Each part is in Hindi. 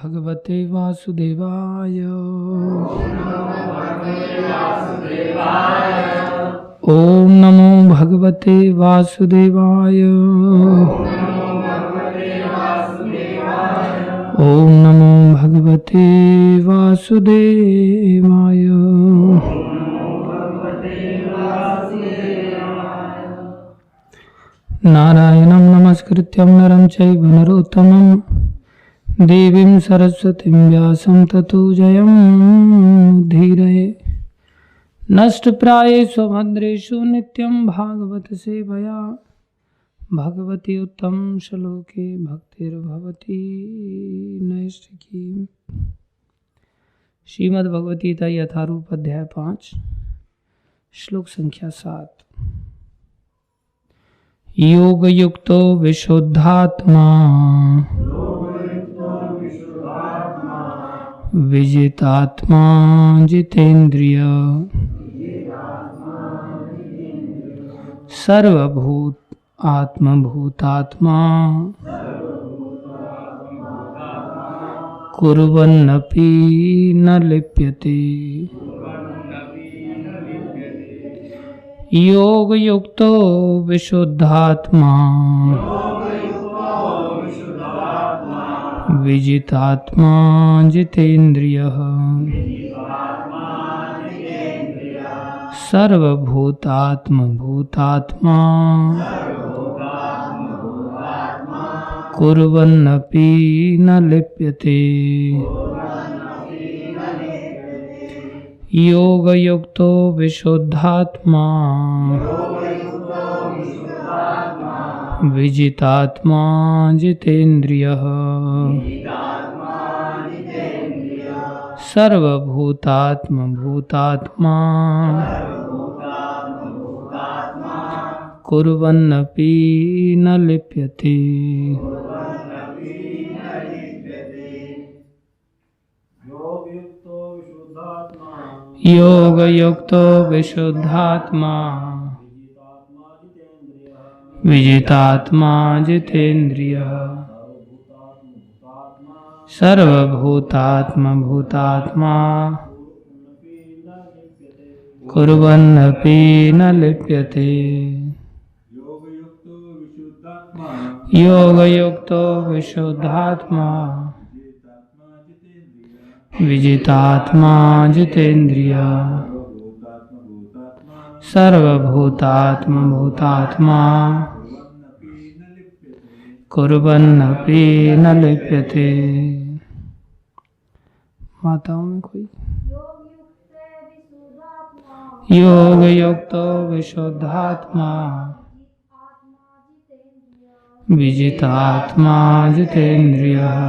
भगवते वासुदेवाय। ओम नमो भगवते वासुदेवाय। ओम नमो भगवते वासुदेवाय। नारायणं नमस्कृत्यं नरं चैव नरोत्तमं देवीं सरस्वतीं व्यासं ततो जयमुदीरये। नष्टप्रायेषु भद्रेषु नित्यं भागवत सेवया भगवती उत्तम श्लोके भक्तिर्भवती नैष्ठिकी। श्रीमद्भगवद्गीता यथारूप अध्याय 5 श्लोक संख्या 7। योग युक्तो विशुद्धात्मा विजितात्मा जितेन्द्रिय सर्वभूत आत्मभूतात्मा कुर्वन्नपि न लिप्यते। योग युक्तो विशुद्धात्मा विजितात्मा जितेन्द्रियः सर्वभूतात्मभूतात्मा कुर्वन्नपि न लिप्यते। योग युक्तो विशुद्धात्मा विजितात्मा जितेन्द्रियः सर्वभूतात्मभूतात्मा कुर्वन्नपि न लिप्यते। योग युक्तो विशुद्धात्मा विजितात्मा जितेन्द्रियः सर्वभूतात्मभूतात्मा कुर्वन्नपि न लिप्यते। योग युक्तो विशुद्धात्मा विजितात्मा जितेन्द्रियः सर्वभूतात्मभूतात्मा कुर्वन्नपि न लिप्यते। माताओं में कोई? योग युक्तो विशुद्धात्मा विजितात्मा जितेन्द्रियः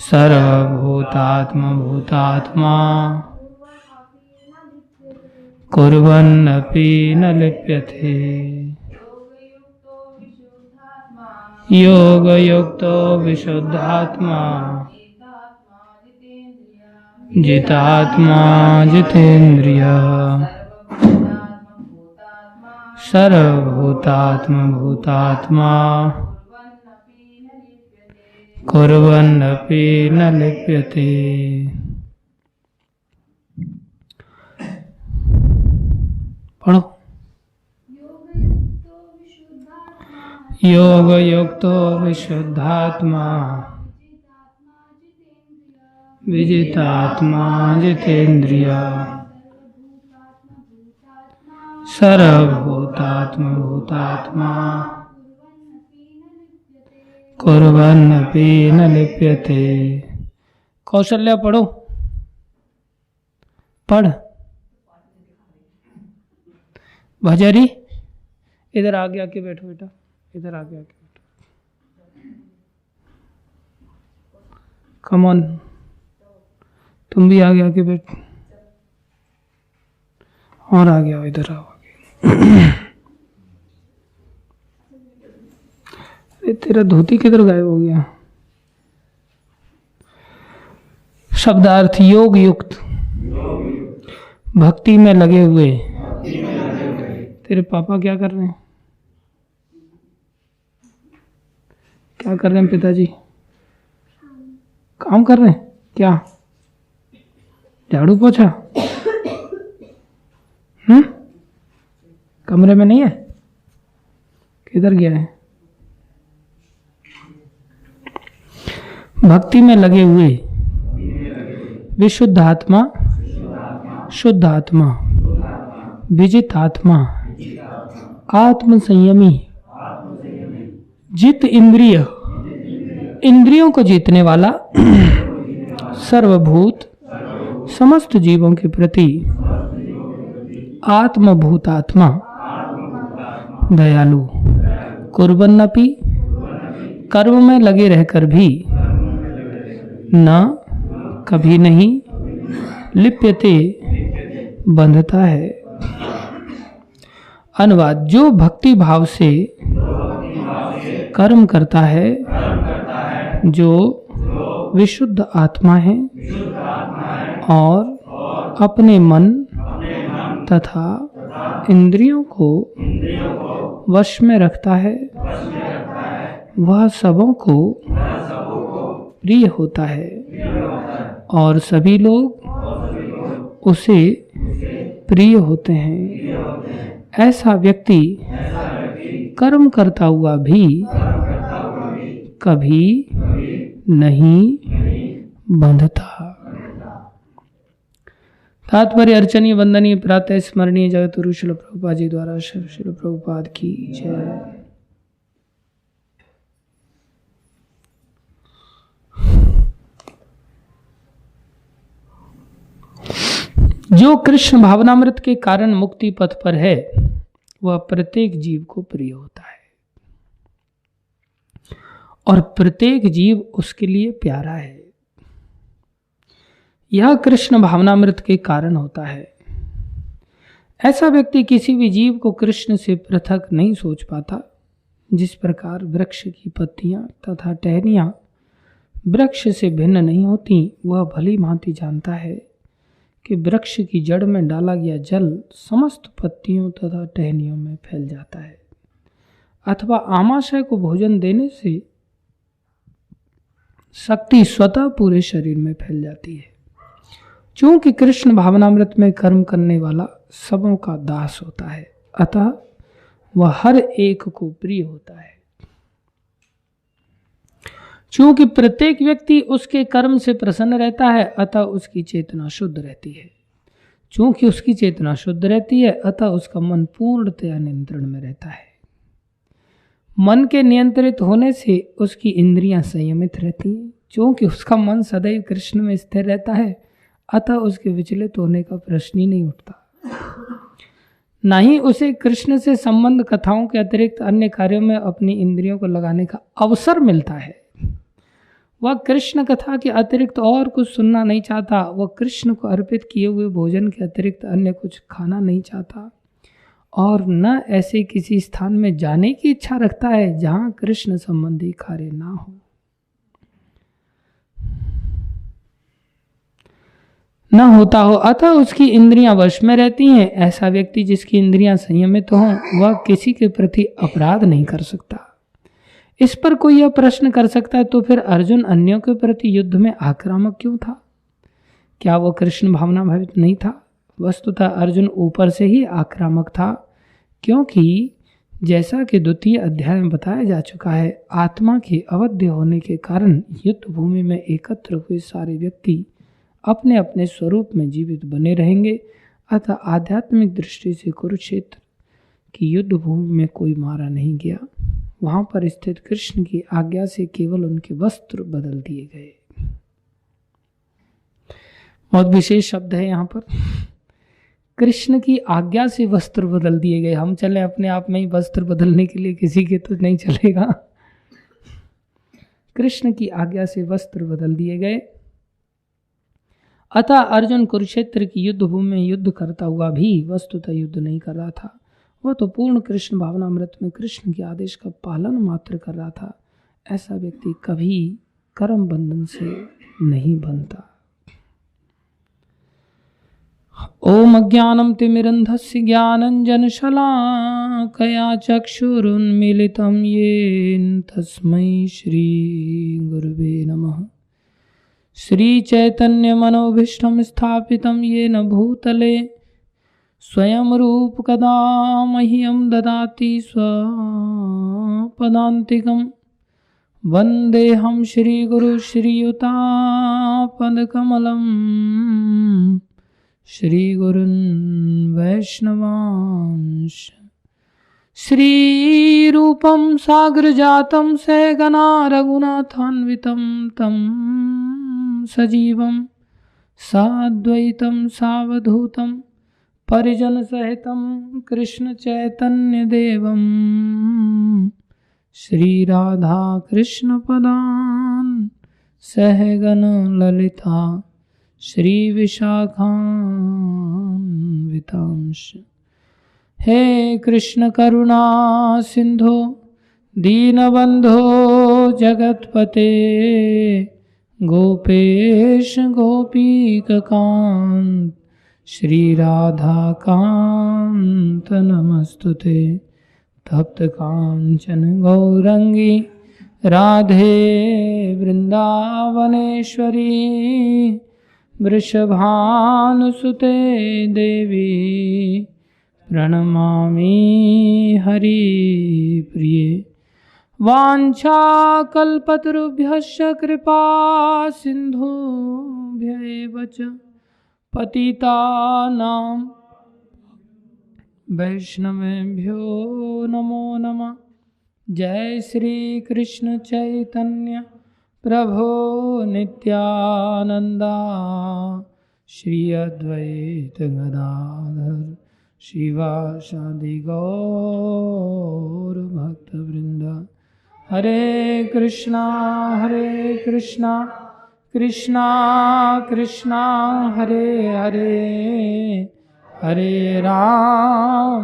सर्वभूतात्मभूतात्मा कुर्वन्नपि न लिप्यते। योग युक्तो विशुद्धात्मा जितात्मा जितेन्द्रियः सर्वभूतात्मभूतात्मा कुर्वन्नपि न लिप्यते। पढ़ो। योग युक्तो विशुद्धात्मा विजितात्मा जितेन्द्रियः सर्वभूतात्मभूतात्मा कुर्वन्नपि न लिप्यते। कौशल्या पढ़ो। पढ़। भजरी इधर आगे आके बैठो बेटा, इधर आगे आके बैठो। कम ऑन, तुम भी आगे आके बैठ। और आगे आओ, इधर आओ आगे। तेरा धोती किधर गायब हो गया? शब्दार्थ योग युक्त, भक्ति में लगे हुए। तेरे पापा क्या कर रहे हैं? क्या कर रहे हैं पिताजी? काम कर रहे हैं क्या? झाड़ू पोछा? कमरे में नहीं है? किधर गया है? भक्ति में लगे हुए विशुद्ध आत्मा, शुद्ध आत्मा, विजित आत्मा, आत्म संयमी, जित इंद्रिय, इंद्रियों को जीतने वाला, सर्वभूत समस्त जीवों के प्रति आत्मभूतात्मा, दयालु, कुर्बन्नपि, कर्म में लगे रहकर भी न कभी नहीं, लिप्यते, बंधता है। अनुवाद: जो भक्ति भाव से कर्म करता है, जो विशुद्ध आत्मा है और अपने मन तथा इंद्रियों को वश में रखता है, वह सबों को प्रिय होता है और सभी लोग उसे प्रिय होते हैं। ऐसा व्यक्ति कर्म करता हुआ भी कभी नहीं बंधता। तात्पर्य: अर्चनीय, वंदनीय, प्रातः स्मरणीय जगतगुरु श्रील प्रभुपाद जी द्वारा श्रील प्रभुपाद की जय। जो कृष्ण भावनामृत के कारण मुक्ति पथ पर है, वह प्रत्येक जीव को प्रिय होता है और प्रत्येक जीव उसके लिए प्यारा है। यह कृष्ण भावनामृत के कारण होता है। ऐसा व्यक्ति किसी भी जीव को कृष्ण से पृथक नहीं सोच पाता। जिस प्रकार वृक्ष की पत्तियां तथा टहनियां वृक्ष से भिन्न नहीं होती, वह भली भांति जानता है कि वृक्ष की जड़ में डाला गया जल समस्त पत्तियों तथा टहनियों में फैल जाता है, अथवा आमाशय को भोजन देने से शक्ति स्वतः पूरे शरीर में फैल जाती है। चूंकि कृष्ण भावनामृत में कर्म करने वाला सबों का दास होता है, अतः वह हर एक को प्रिय होता है। चूंकि प्रत्येक व्यक्ति उसके कर्म से प्रसन्न रहता है, अतः उसकी चेतना शुद्ध रहती है। चूंकि उसकी चेतना शुद्ध रहती है, अतः उसका मन पूर्णतया नियंत्रण में रहता है। मन के नियंत्रित होने से उसकी इंद्रियां संयमित रहती हैं। चूंकि उसका मन सदैव कृष्ण में स्थिर रहता है, अतः उसके विचलित होने का प्रश्न ही नहीं उठता। न ही उसे कृष्ण से संबंध कथाओं के अतिरिक्त अन्य कार्यों में अपनी इंद्रियों को लगाने का अवसर मिलता है। वह कृष्ण कथा के अतिरिक्त और कुछ सुनना नहीं चाहता। वह कृष्ण को अर्पित किए हुए भोजन के अतिरिक्त अन्य कुछ खाना नहीं चाहता और न ऐसे किसी स्थान में जाने की इच्छा रखता है जहां कृष्ण संबंधी कार्य ना हो। न होता हो, अतः उसकी इंद्रियां वश में रहती हैं। ऐसा व्यक्ति जिसकी इंद्रियां संयमित हों, वह किसी के प्रति अपराध नहीं कर सकता। इस पर कोई यह प्रश्न कर सकता है, तो फिर अर्जुन अन्यों के प्रति युद्ध में आक्रामक क्यों था? क्या वह कृष्ण भावना भावित नहीं था? वस्तुतः अर्जुन ऊपर से ही आक्रामक था, क्योंकि जैसा कि द्वितीय अध्याय में बताया जा चुका है, आत्मा के अवध्य होने के कारण युद्ध भूमि में एकत्र हुए सारे व्यक्ति अपने अपने स्वरूप में जीवित बने रहेंगे। अतः आध्यात्मिक दृष्टि से कुरुक्षेत्र की युद्ध भूमि में कोई मारा नहीं गया। वहां पर स्थित कृष्ण की आज्ञा से केवल उनके वस्त्र बदल दिए गए। बहुत विशेष शब्द है यहाँ पर, कृष्ण की आज्ञा से वस्त्र बदल दिए गए। हम चले अपने आप में ही वस्त्र बदलने के लिए, किसी के तो नहीं चलेगा। कृष्ण की आज्ञा से वस्त्र बदल दिए गए। अतः अर्जुन कुरुक्षेत्र की युद्ध भूमि में युद्ध करता हुआ भी वस्तुतः युद्ध नहीं कर रहा था। वह तो पूर्ण कृष्ण भावनामृत में कृष्ण के आदेश का पालन मात्र कर रहा था। ऐसा व्यक्ति कभी कर्म बंधन से नहीं बनता। ओम अज्ञानं तिमिरन्धस्य ज्ञानञ्जनशलाकया चक्षुरुन्मीलितं येन तस्मै श्रीगुरुवे नमः। श्रीचैतन्यमनोभीष्टं स्थापितं येन भूतले स्वयं रूप कदा मह्यं ददाति स्वपदान्तिकं। वन्देऽहं श्रीगुरु श्रीयुतापदकमलं श्रीगुरुन् वैष्णवांश्च। श्रीरूपं साग्रजातं सहगना रघुनाथान्वितं तं सजीवं साद्वैतं सावधूतं परिजनसहितं कृष्णचैतन्यदेवं श्रीराधाकृष्णपदान् सहगण ललिता श्रीविशाखान्वितांश्च। हे कृष्ण करुणा सिंधो दीनबंधो जगत्पते गोपेश गोपीकांत श्रीराधाकांत नमस्तुते। तप्त कांचन गौरंगी राधे वृंदावनेश्वरी वृषभानुसुते देवी प्रणमामि हरिप्रिये। वाञ्छाकल्पतरुभ्यश्च कृपा सिन्धुभ्यैव च पतितानां वैष्णवेभ्यो नमो नमः। जय श्री कृष्ण चैतन्य प्रभो नित्यानंदा श्री अद्वैत गदाधर शिवासादि गौर भक्तवृंद। हरे कृष्णा कृष्णा कृष्णा हरे हरे हरे राम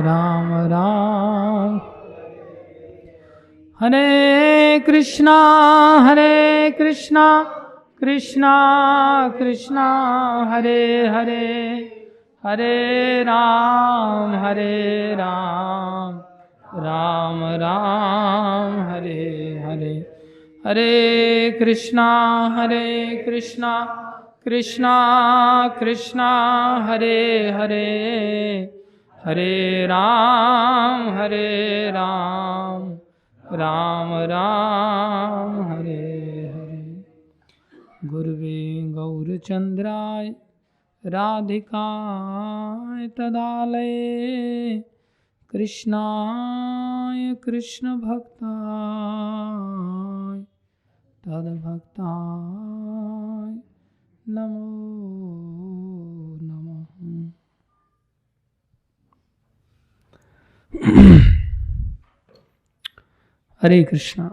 राम राम हरे कृष्णा कृष्णा कृष्णा हरे हरे हरे राम राम हरे हरे हरे कृष्णा कृष्णा कृष्णा हरे हरे हरे राम राम हरे हरे। गुरुवे गौरचंद्राय राधिकाय तदालये कृष्णाय कृष्ण भक्ताय तद्भक्ताय नमो नमः। हरे कृष्णा।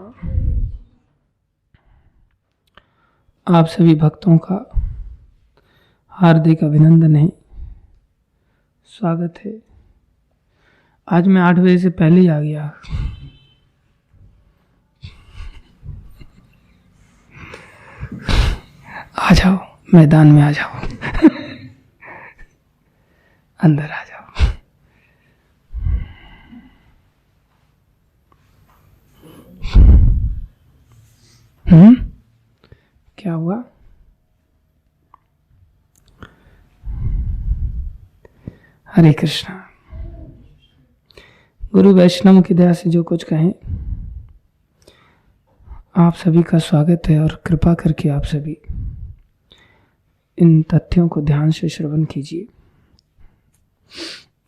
आप सभी भक्तों का हार्दिक अभिनंदन है, स्वागत है। आज मैं 8 बजे से पहले ही आ गया। आ जाओ, मैदान में आ जाओ। अंदर आ जाओ। क्या हुआ? हरे कृष्णा। गुरु वैष्णव की दया से जो कुछ कहें, आप सभी का स्वागत है और कृपा करके आप सभी इन तथ्यों को ध्यान से श्रवण कीजिए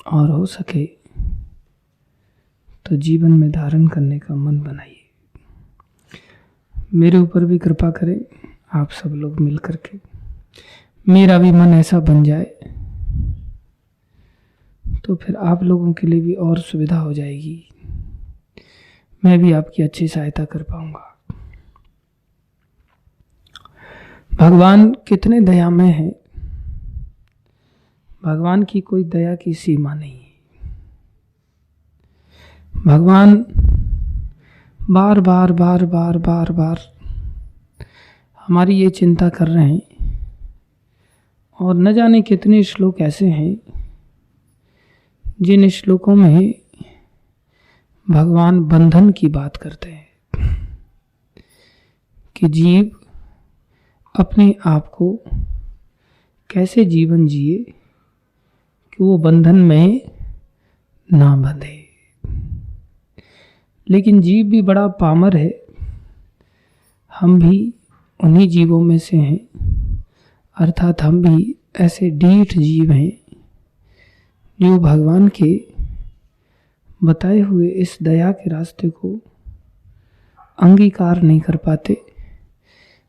और हो सके तो जीवन में धारण करने का मन बनाइए। मेरे ऊपर भी कृपा करें आप सब लोग मिल करके, मेरा भी मन ऐसा बन जाए तो फिर आप लोगों के लिए भी और सुविधा हो जाएगी, मैं भी आपकी अच्छी सहायता कर पाऊंगा। भगवान कितने दयामय हैं, भगवान की कोई दया की सीमा नहीं है। भगवान बार बार हमारी ये चिंता कर रहे हैं और न जाने कितने श्लोक ऐसे हैं जिन श्लोकों में भगवान बंधन की बात करते हैं कि जीव अपने आप को कैसे जीवन जिए कि वो बंधन में ना बंधे। लेकिन जीव भी बड़ा पामर है, हम भी उन्हीं जीवों में से हैं, अर्थात हम भी ऐसे ढीठ जीव हैं जो भगवान के बताए हुए इस दया के रास्ते को अंगीकार नहीं कर पाते।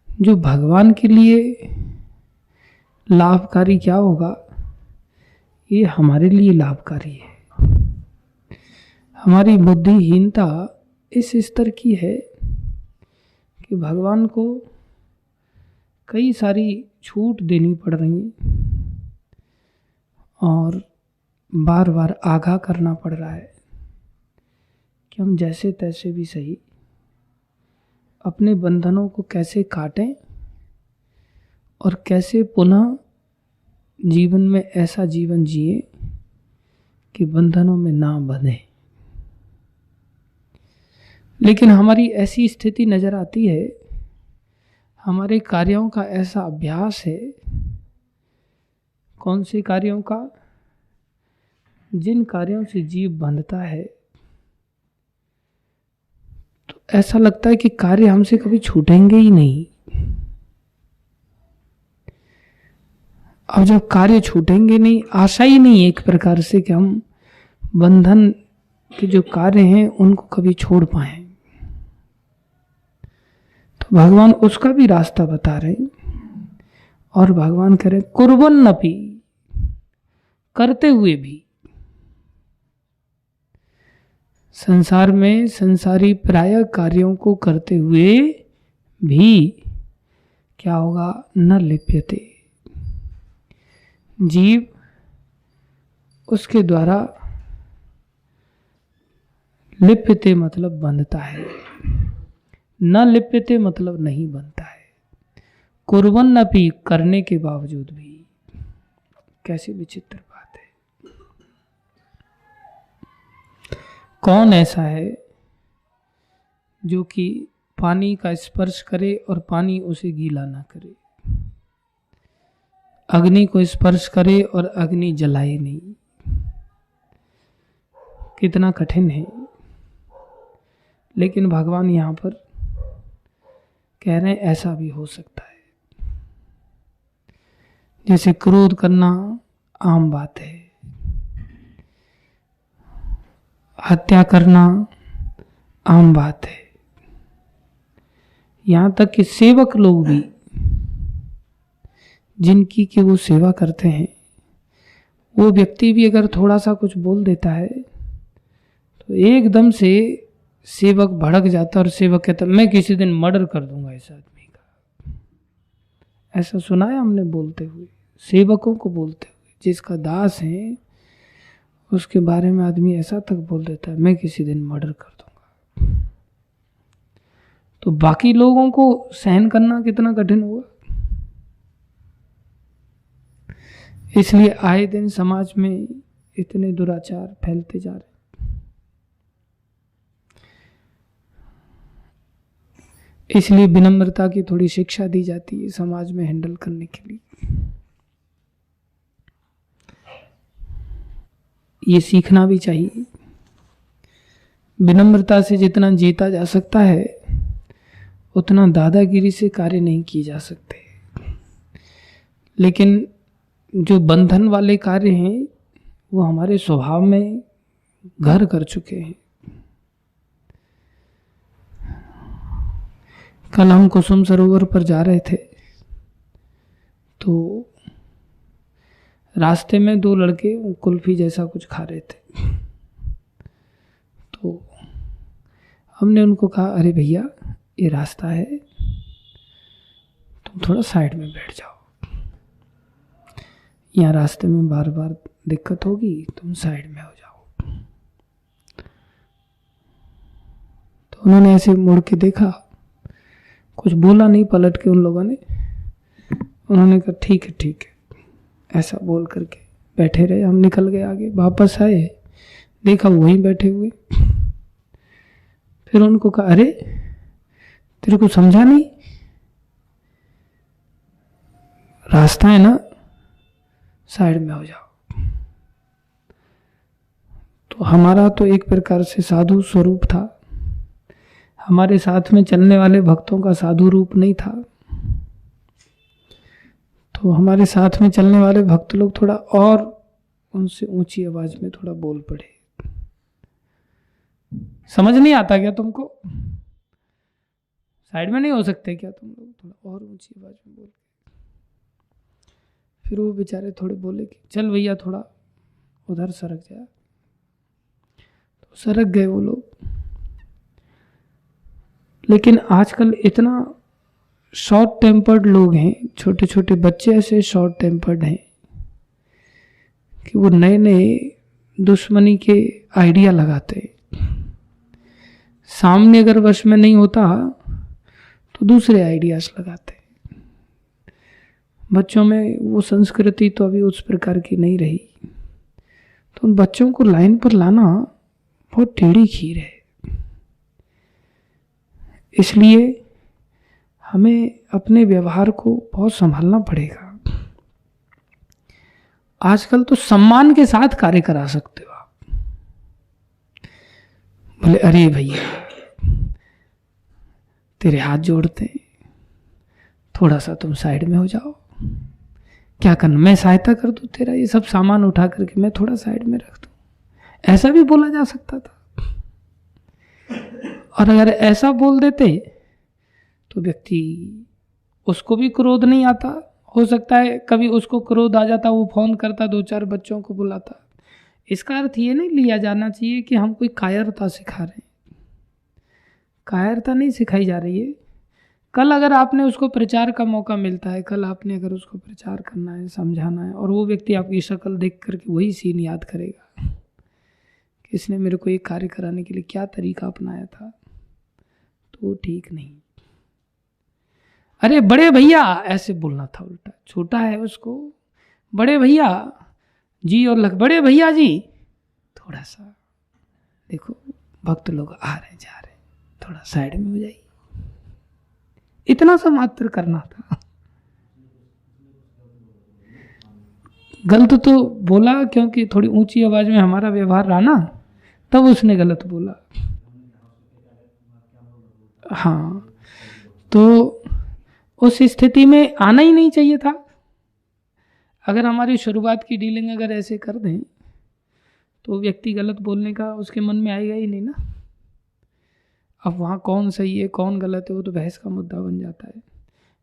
जो भगवान के लिए लाभकारी क्या होगा, ये हमारे लिए लाभकारी है। हमारी बुद्धिहीनता इस स्तर की है कि भगवान को कई सारी छूट देनी पड़ रही है और बार बार आगाह करना पड़ रहा है कि हम जैसे तैसे भी सही अपने बंधनों को कैसे काटें और कैसे पुनः जीवन में ऐसा जीवन जिए कि बंधनों में ना बंधे। लेकिन हमारी ऐसी स्थिति नजर आती है, हमारे कार्यों का ऐसा अभ्यास है, कौन से कार्यों का, जिन कार्यों से जीव बंधता है तो ऐसा लगता है कि कार्य हमसे कभी छूटेंगे ही नहीं। अब जब कार्य छूटेंगे नहीं, आशा ही नहीं है एक प्रकार से कि हम बंधन के जो कार्य हैं उनको कभी छोड़ पाए, तो भगवान उसका भी रास्ता बता रहे हैं। और भगवान कह रहे कुर्वन्नपि, करते हुए भी। संसार में संसारी प्राय कार्यों को करते हुए भी क्या होगा, न लिप्यते, जीव उसके द्वारा लिप्यते मतलब बंधता है, न लिप्यते मतलब नहीं बनता है। कुर्वन्नपि, करने के बावजूद भी। कैसी विचित्र बात है। कौन ऐसा है जो कि पानी का स्पर्श करे और पानी उसे गीला ना करे, अग्नि को स्पर्श करे और अग्नि जलाए नहीं। कितना कठिन है। लेकिन भगवान यहाँ पर कह रहे हैं ऐसा भी हो सकता है। जैसे क्रोध करना आम बात है, हत्या करना आम बात है, यहाँ तक कि सेवक लोग भी जिनकी कि वो सेवा करते हैं, वो व्यक्ति भी अगर थोड़ा सा कुछ बोल देता है तो एकदम से सेवक भड़क जाता और सेवक कहता मैं किसी दिन मर्डर कर दूंगा इस आदमी का। ऐसा सुना है हमने बोलते हुए, सेवकों को बोलते हुए, जिसका दास है उसके बारे में आदमी ऐसा तक बोल देता है मैं किसी दिन मर्डर कर दूंगा। तो बाकी लोगों को सहन करना कितना कठिन होगा। इसलिए आए दिन समाज में इतने दुराचार फैलते जा रहे। इसलिए विनम्रता की थोड़ी शिक्षा दी जाती है समाज में हैंडल करने के लिए। ये सीखना भी चाहिए। विनम्रता से जितना जीता जा सकता है उतना दादागिरी से कार्य नहीं किए जा सकते। लेकिन जो बंधन वाले कार्य हैं वो हमारे स्वभाव में घर कर चुके हैं। कल हम कुसुम सरोवर पर जा रहे थे तो रास्ते में दो लड़के कुल्फी जैसा कुछ खा रहे थे। तो हमने उनको कहा अरे भैया ये रास्ता है, तुम थोड़ा साइड में बैठ जाओ, यहाँ रास्ते में बार बार दिक्कत होगी, तुम साइड में हो जाओ। तो उन्होंने ऐसे मुड़ के देखा, कुछ बोला नहीं, पलट के उन लोगों ने, उन्होंने कहा ठीक है ठीक है। ऐसा बोल करके बैठे रहे। हम निकल गए आगे, वापस आए, देखा वहीं बैठे हुए। फिर उनको कहा, अरे तेरे को समझा नहीं, रास्ता है ना, साइड में हो जाओ। तो हमारा तो एक प्रकार से साधु स्वरूप था, हमारे साथ में चलने वाले भक्तों का साधु रूप नहीं था। तो हमारे साथ में चलने वाले भक्त लोग थोड़ा और उनसे ऊंची आवाज में थोड़ा बोल पड़े। समझ नहीं आता क्या तुमको? साइड में नहीं हो सकते क्या तुम लोग? थोड़ा और ऊंची आवाज में बोल। फिर वो बेचारे थोड़े बोले कि चल भैया थोड़ा उधर सरक जा। तो सरक गए वो लोग। लेकिन आजकल इतना शॉर्ट टेम्पर्ड लोग हैं, छोटे छोटे बच्चे ऐसे शॉर्ट टेम्पर्ड हैं कि वो नए नए दुश्मनी के आइडिया लगाते। सामने अगर वश में नहीं होता तो दूसरे आइडियाज लगाते। बच्चों में वो संस्कृति तो अभी उस प्रकार की नहीं रही। तो उन बच्चों को लाइन पर लाना बहुत टेढ़ी खीर है। इसलिए हमें अपने व्यवहार को बहुत संभालना पड़ेगा। आजकल तो सम्मान के साथ कार्य करा सकते हो आप। बोले अरे भैया तेरे हाथ जोड़ते हैं, थोड़ा सा तुम साइड में हो जाओ, क्या करना, मैं सहायता कर दूं तेरा, ये सब सामान उठा करके मैं थोड़ा साइड में रख दूं। ऐसा भी बोला जा सकता था। और अगर ऐसा बोल देते तो व्यक्ति, उसको भी क्रोध नहीं आता। हो सकता है कभी उसको क्रोध आ जाता, वो फोन करता, 2-4 बच्चों को बुलाता। इसका अर्थ ये नहीं लिया जाना चाहिए कि हम कोई कायरता सिखा रहे हैं। कायरता नहीं सिखाई जा रही है। कल अगर आपने उसको प्रचार का मौका मिलता है, कल आपने अगर उसको प्रचार करना है, समझाना है, और वो व्यक्ति आपकी शक्ल देख करके वही सीन याद करेगा कि इसने मेरे को एक कार्य कराने के लिए क्या तरीका अपनाया था, तो ठीक नहीं। अरे बड़े भैया ऐसे बोलना था उल्टा। छोटा है उसको बड़े भैया जी और बड़े भैया जी, थोड़ा सा देखो भक्त लोग आ रहे जा रहे, थोड़ा साइड में हो जाइए। इतना सा मात्र करना था। गलत तो बोला क्योंकि थोड़ी ऊंची आवाज में हमारा व्यवहार रहा ना, तब उसने गलत बोला। हाँ, तो उस स्थिति में आना ही नहीं चाहिए था। अगर हमारी शुरुआत की डीलिंग अगर ऐसे कर दें तो व्यक्ति गलत बोलने का उसके मन में आएगा ही नहीं ना। अब वहाँ कौन सही है कौन गलत है वो तो बहस का मुद्दा बन जाता है।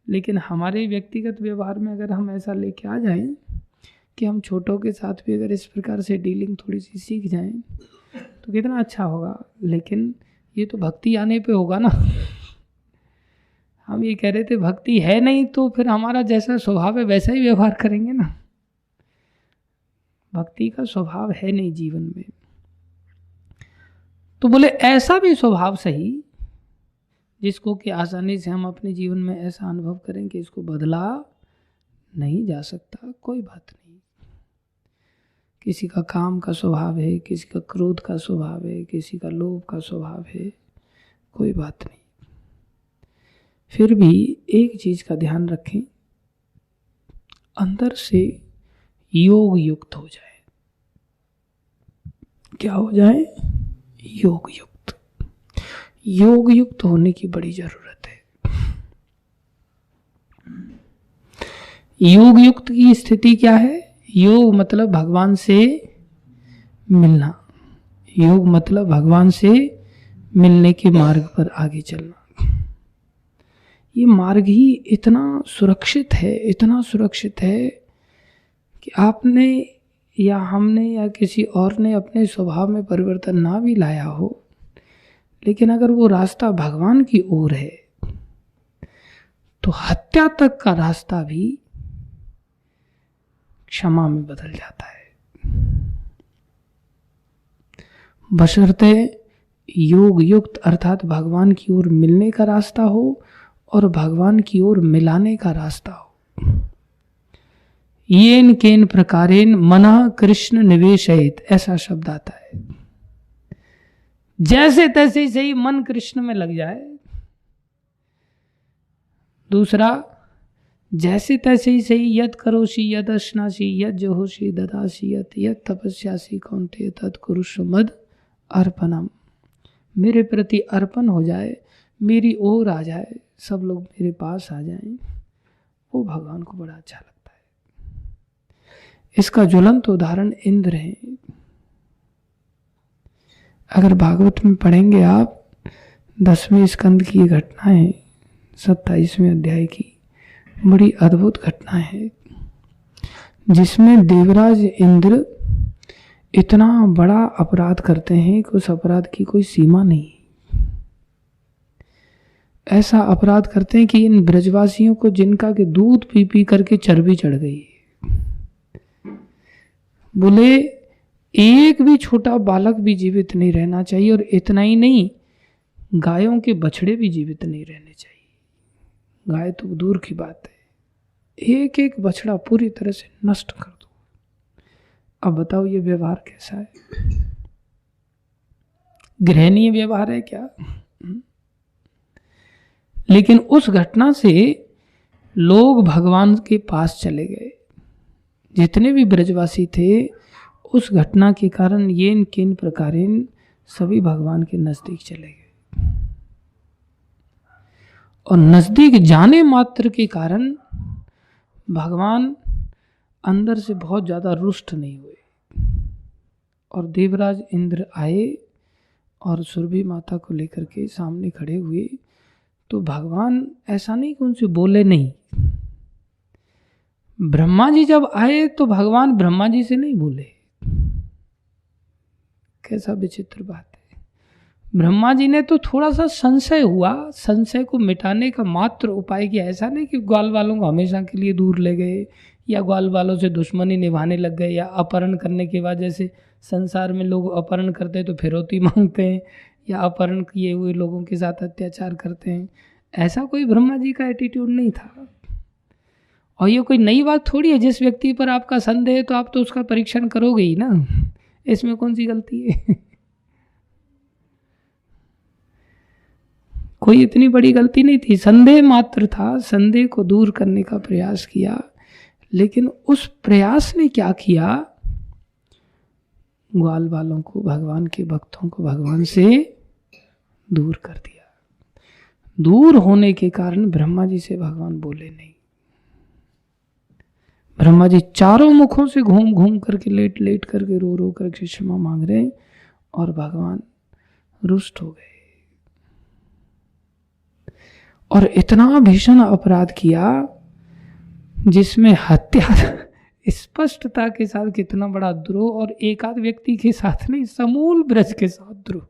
लेकिन हमारे व्यक्तिगत व्यवहार में अगर हम ऐसा लेके आ जाएं कि हम छोटों के साथ भी अगर इस प्रकार से डीलिंग थोड़ी सी सीख जाएं तो कितना अच्छा होगा। लेकिन ये तो भक्ति आने पे होगा ना। हम ये कह रहे थे भक्ति है नहीं तो फिर हमारा जैसा स्वभाव है वैसा ही व्यवहार करेंगे ना। भक्ति का स्वभाव है नहीं जीवन में। तो बोले ऐसा भी स्वभाव सही जिसको कि आसानी से हम अपने जीवन में ऐसा अनुभव करें कि इसको बदला नहीं जा सकता। कोई बात नहीं। किसी का काम का स्वभाव है, किसी का क्रोध का स्वभाव है, किसी का लोभ का स्वभाव है, कोई बात नहीं। फिर भी एक चीज का ध्यान रखें, अंदर से योग युक्त हो जाए। क्या हो जाए? योग युक्त। योग युक्त होने की बड़ी जरूरत है। योग युक्त की स्थिति क्या है? योग मतलब भगवान से मिलना। योग मतलब भगवान से मिलने के मार्ग पर आगे चलना। ये मार्ग ही इतना सुरक्षित है, इतना सुरक्षित है कि आपने या हमने या किसी और ने अपने स्वभाव में परिवर्तन ना भी लाया हो, लेकिन अगर वो रास्ता भगवान की ओर है तो हत्या तक का रास्ता भी क्षमा में बदल जाता है, बशर्ते योग युक्त अर्थात भगवान की ओर मिलने का रास्ता हो और भगवान की ओर मिलाने का रास्ता हो। येन केन प्रकारेण मनः कृष्ण निवेशयेत, ऐसा शब्द आता है। जैसे तैसे ही सही मन कृष्ण में लग जाए। दूसरा, जैसे तैसे ही सही यद करोषि यद अश्नासि यद जोहोषि ददासि यद तपस्यासि कौन्तेय तत् कुरुष्व मद अर्पणम। मेरे प्रति अर्पण हो जाए, मेरी ओर आ जाए, सब लोग मेरे पास आ जाएं, वो भगवान को बड़ा अच्छा लगता है। इसका ज्वलंत उदाहरण इंद्र है। अगर भागवत में पढ़ेंगे आप 10वें स्कंद की ये घटना है, 27वें अध्याय की, बड़ी अद्भुत घटना है जिसमें देवराज इंद्र इतना बड़ा अपराध करते हैं कि उस अपराध की कोई सीमा नहीं। ऐसा अपराध करते हैं कि इन ब्रजवासियों को, जिनका के दूध पी पी करके चर्बी चढ़ गई, बोले एक भी छोटा बालक भी जीवित नहीं रहना चाहिए, और इतना ही नहीं, गायों के बछड़े भी जीवित नहीं रहने चाहिए। गाय तो दूर की बात है, एक एक बछड़ा पूरी तरह से नष्ट कर दो। अब बताओ ये व्यवहार कैसा है? घृणीय व्यवहार है क्या? लेकिन उस घटना से लोग भगवान के पास चले गए। जितने भी ब्रजवासी थे, उस घटना के कारण येन केन प्रकारेण सभी भगवान के नजदीक चले गए, और नजदीक जाने मात्र के कारण भगवान अंदर से बहुत ज्यादा रुष्ट नहीं हुए। और देवराज इंद्र आए और सुरभि माता को लेकर के सामने खड़े हुए, तो भगवान ऐसा नहीं कि उनसे बोले नहीं। ब्रह्मा जी जब आए तो भगवान ब्रह्मा जी से नहीं बोले। कैसा विचित्र बात है। ब्रह्मा जी ने तो थोड़ा सा संशय हुआ, संशय को मिटाने का मात्र उपाय किया। ऐसा नहीं कि ग्वाल वालों को हमेशा के लिए दूर ले गए, या ग्वाल वालों से दुश्मनी निभाने लग गए, या अपहरण करने के बाद जैसे संसार में लोग अपहरण करते हैं तो फिरौती मांगते हैं, या अपहरण किए हुए लोगों के साथ अत्याचार करते हैं। ऐसा कोई ब्रह्मा जी का एटीट्यूड नहीं था। और ये कोई नई बात थोड़ी है। जिस व्यक्ति पर आपका संदेह है तो आप तो उसका परीक्षण करोगे ही ना, इसमें कौन सी गलती है? कोई इतनी बड़ी गलती नहीं थी, संदेह मात्र था। संदेह को दूर करने का प्रयास किया, लेकिन उस प्रयास ने क्या किया? ग्वाल वालों को, भगवान के भक्तों को भगवान से दूर कर दिया। दूर होने के कारण ब्रह्मा जी से भगवान बोले नहीं। ब्रह्मा जी चारों मुखों से घूम घूम करके, लेट लेट करके, रो रो करके क्षमा मांग रहे हैं, और भगवान रुष्ट हो गए। और इतना भीषण अपराध किया जिसमें हत्या स्पष्टता के साथ, कितना बड़ा द्रोह, और एक आध व्यक्ति के साथ नहीं, समूल ब्रज के साथ द्रोह।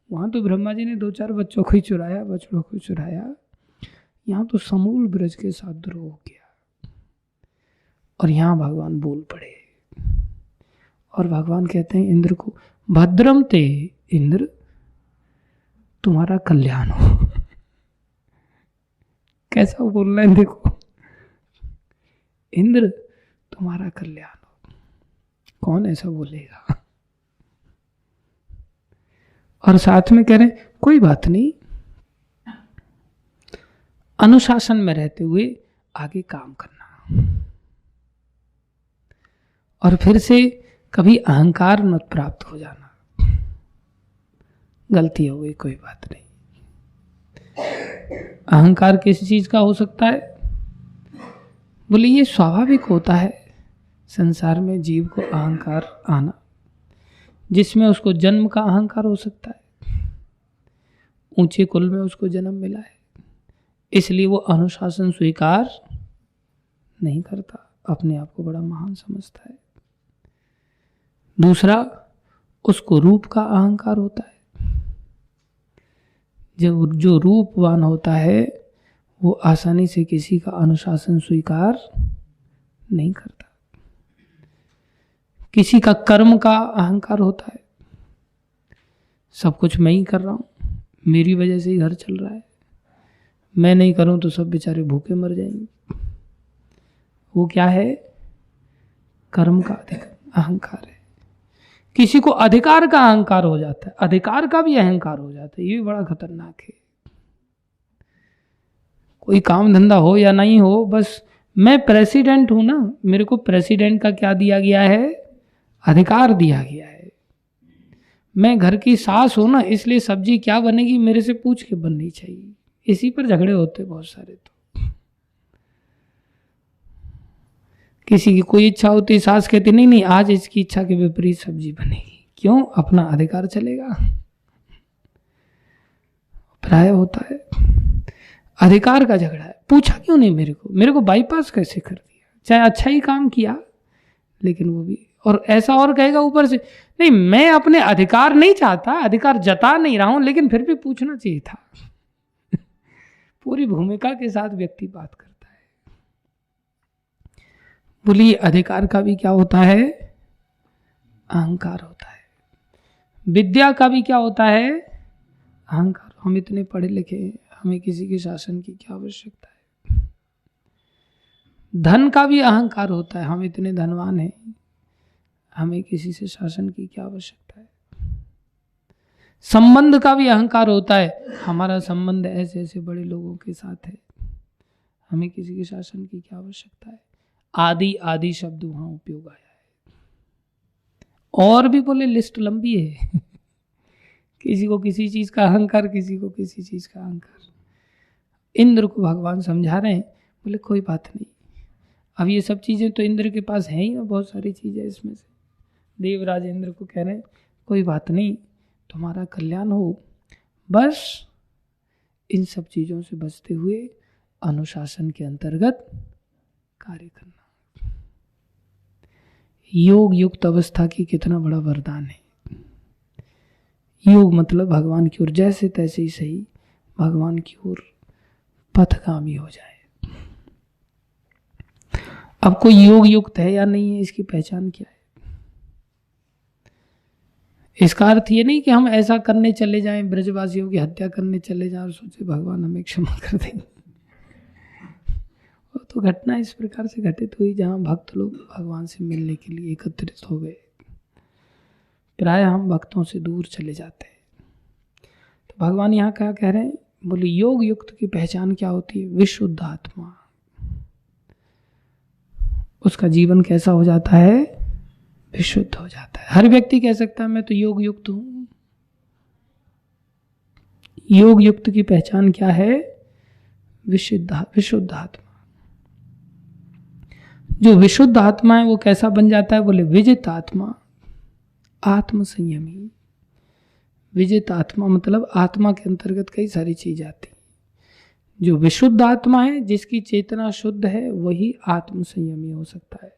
वहां तो ब्रह्मा जी ने 2-4 बच्चों को ही चुराया, बछड़ों को चुराया, यहाँ तो समूल ब्रज के साथ द्रोह हो गया। और यहाँ भगवान बोल पड़े, और भगवान कहते हैं इंद्र को, भद्रम ते इंद्र, तुम्हारा कल्याण हो। कैसा बोलना है देखो, इंद्र तुम्हारा कल्याण हो। कौन ऐसा बोलेगा? और साथ में कह रहे हैं, कोई बात नहीं, अनुशासन में रहते हुए आगे काम करना, और फिर से कभी अहंकार मत प्राप्त हो जाना। गलती हो गई, कोई बात नहीं। अहंकार किसी चीज का हो सकता है? बोले ये स्वाभाविक होता है संसार में जीव को अहंकार आना, जिसमें उसको जन्म का अहंकार हो सकता है। ऊंचे कुल में उसको जन्म मिला है, इसलिए वो अनुशासन स्वीकार नहीं करता, अपने आप को बड़ा महान समझता है। दूसरा, उसको रूप का अहंकार होता है। जो रूपवान होता है वो आसानी से किसी का अनुशासन स्वीकार नहीं करता। किसी का कर्म का अहंकार होता है, सब कुछ मैं ही कर रहा हूँ, मेरी वजह से ही घर चल रहा है, मैं नहीं करूँ तो सब बेचारे भूखे मर जाएंगे। वो क्या है? कर्म का अहंकार है। किसी को अधिकार का अहंकार हो जाता है, अधिकार का भी अहंकार हो जाता है, ये भी बड़ा खतरनाक है। कोई काम धंधा हो या नहीं हो, बस मैं प्रेसिडेंट हूं ना, मेरे को प्रेसिडेंट का क्या दिया गया है, अधिकार दिया गया है। मैं घर की सास हूं ना, इसलिए सब्जी क्या बनेगी मेरे से पूछ के बननी चाहिए। इसी पर झगड़े होते बहुत सारे। तो किसी की कोई इच्छा होती, सास कहती नहीं नहीं आज इसकी इच्छा के विपरीत सब्जी बनेगी। क्यों? अपना अधिकार चलेगा। प्राय होता है, अधिकार का झगड़ा है। पूछा क्यों नहीं मेरे को बाईपास कैसे कर दिया? चाहे अच्छा ही काम किया, लेकिन वो भी, और ऐसा और कहेगा ऊपर से, नहीं मैं अपने अधिकार नहीं चाहता, अधिकार जता नहीं रहा हूं, लेकिन फिर भी पूछना चाहिए था। पूरी भूमिका के साथ व्यक्ति बात करता है। बोलिए, अधिकार का भी क्या होता है? अहंकार होता है। विद्या का भी क्या होता है? अहंकार। हम इतने पढ़े लिखे, हमें किसी के शासन की क्या आवश्यकता है? धन का भी अहंकार होता है, हम इतने धनवान हैं, हमें किसी से शासन की क्या आवश्यकता है? संबंध का भी अहंकार होता है, हमारा संबंध ऐसे ऐसे बड़े लोगों के साथ है, हमें किसी के शासन की क्या आवश्यकता है? आदि आदि शब्द वहां उपयोग आया है। और भी बोले, लिस्ट लंबी है। किसी को किसी चीज का अहंकार, किसी को किसी चीज का अहंकार। इंद्र को भगवान समझा रहे हैं, बोले कोई बात नहीं, अब ये सब चीजें तो इंद्र के पास है ही ना, बहुत सारी चीजें इसमें से। देवराज इंद्र को कह रहे हैं कोई बात नहीं, तुम्हारा कल्याण हो, बस इन सब चीजों से बचते हुए अनुशासन के अंतर्गत कार्य करना। योग युक्त अवस्था की कितना बड़ा वरदान है। योग मतलब भगवान की ओर जैसे तैसे ही सही, भगवान की ओर पथगामी हो जाए। अब कोई योग युक्त है या नहीं है, इसकी पहचान क्या है? इसका अर्थ ये नहीं कि हम ऐसा करने चले जाएं, ब्रजवासियों की हत्या करने चले जाएं और सोचे भगवान हमें क्षमा कर देंगे। वो तो घटना इस प्रकार से घटित हुई जहां भक्त लोग भगवान से मिलने के लिए एकत्रित हो गए। प्राय हम भक्तों से दूर चले जाते हैं। तो भगवान यहाँ क्या कह रहे हैं? बोले योग युक्त की पहचान क्या होती है? विशुद्ध आत्मा। उसका जीवन कैसा हो जाता है? विशुद्ध हो जाता है। हर व्यक्ति कह सकता है मैं तो योग युक्त हूं। योग युक्त की पहचान क्या है? विशुद्ध आत्मा। जो विशुद्ध आत्मा है वो कैसा बन जाता है? बोले विजित आत्मा, आत्म संयमी। विजित आत्मा मतलब आत्मा के अंतर्गत कई सारी चीज आती है। जो विशुद्ध आत्मा है, जिसकी चेतना शुद्ध है, वही आत्म संयमी हो सकता है।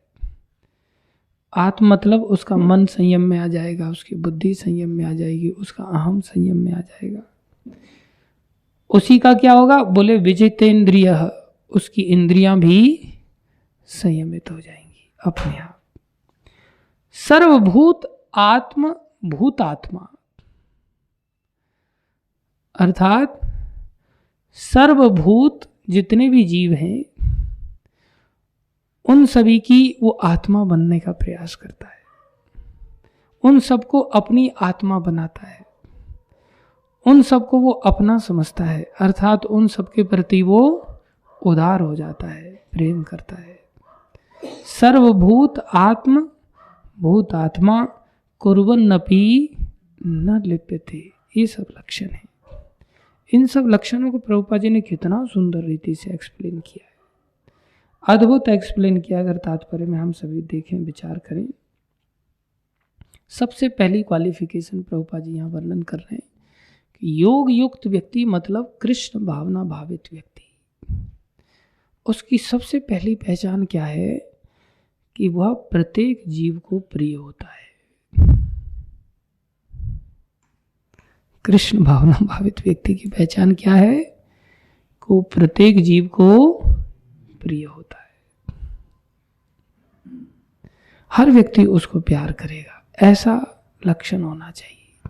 आत्म मतलब उसका मन संयम में आ जाएगा, उसकी बुद्धि संयम में आ जाएगी, उसका अहम संयम में आ जाएगा। उसी का क्या होगा? बोले विजितेंद्रिय, उसकी इंद्रियां भी संयमित हो जाएंगी अपने आप। सर्वभूत आत्म भूतात्मा, अर्थात सर्वभूत जितने भी जीव हैं उन सभी की वो आत्मा बनने का प्रयास करता है, उन सबको अपनी आत्मा बनाता है, उन सबको वो अपना समझता है, अर्थात उन सबके प्रति वो उदार हो जाता है, प्रेम करता है। सर्वभूत आत्म भूत आत्मा कुर्वन्नपि न लिप्यते, ये सब लक्षण है। इन सब लक्षणों को प्रभुपाद जी ने कितना सुंदर रीति से एक्सप्लेन किया है, अद्भुत एक्सप्लेन किया। अगर तात्पर्य में हम सभी देखें, विचार करें, सबसे पहली क्वालिफिकेशन प्रभुपाद जी यहाँ वर्णन कर रहे हैं कि योग युक्त व्यक्ति मतलब कृष्ण भावना भावित व्यक्ति, उसकी सबसे पहली पहचान क्या है? कि वह प्रत्येक जीव को प्रिय होता है। कृष्ण भावना भावित व्यक्ति की पहचान क्या है? को प्रत्येक जीव को प्रिय होता है। हर व्यक्ति उसको प्यार करेगा, ऐसा लक्षण होना चाहिए।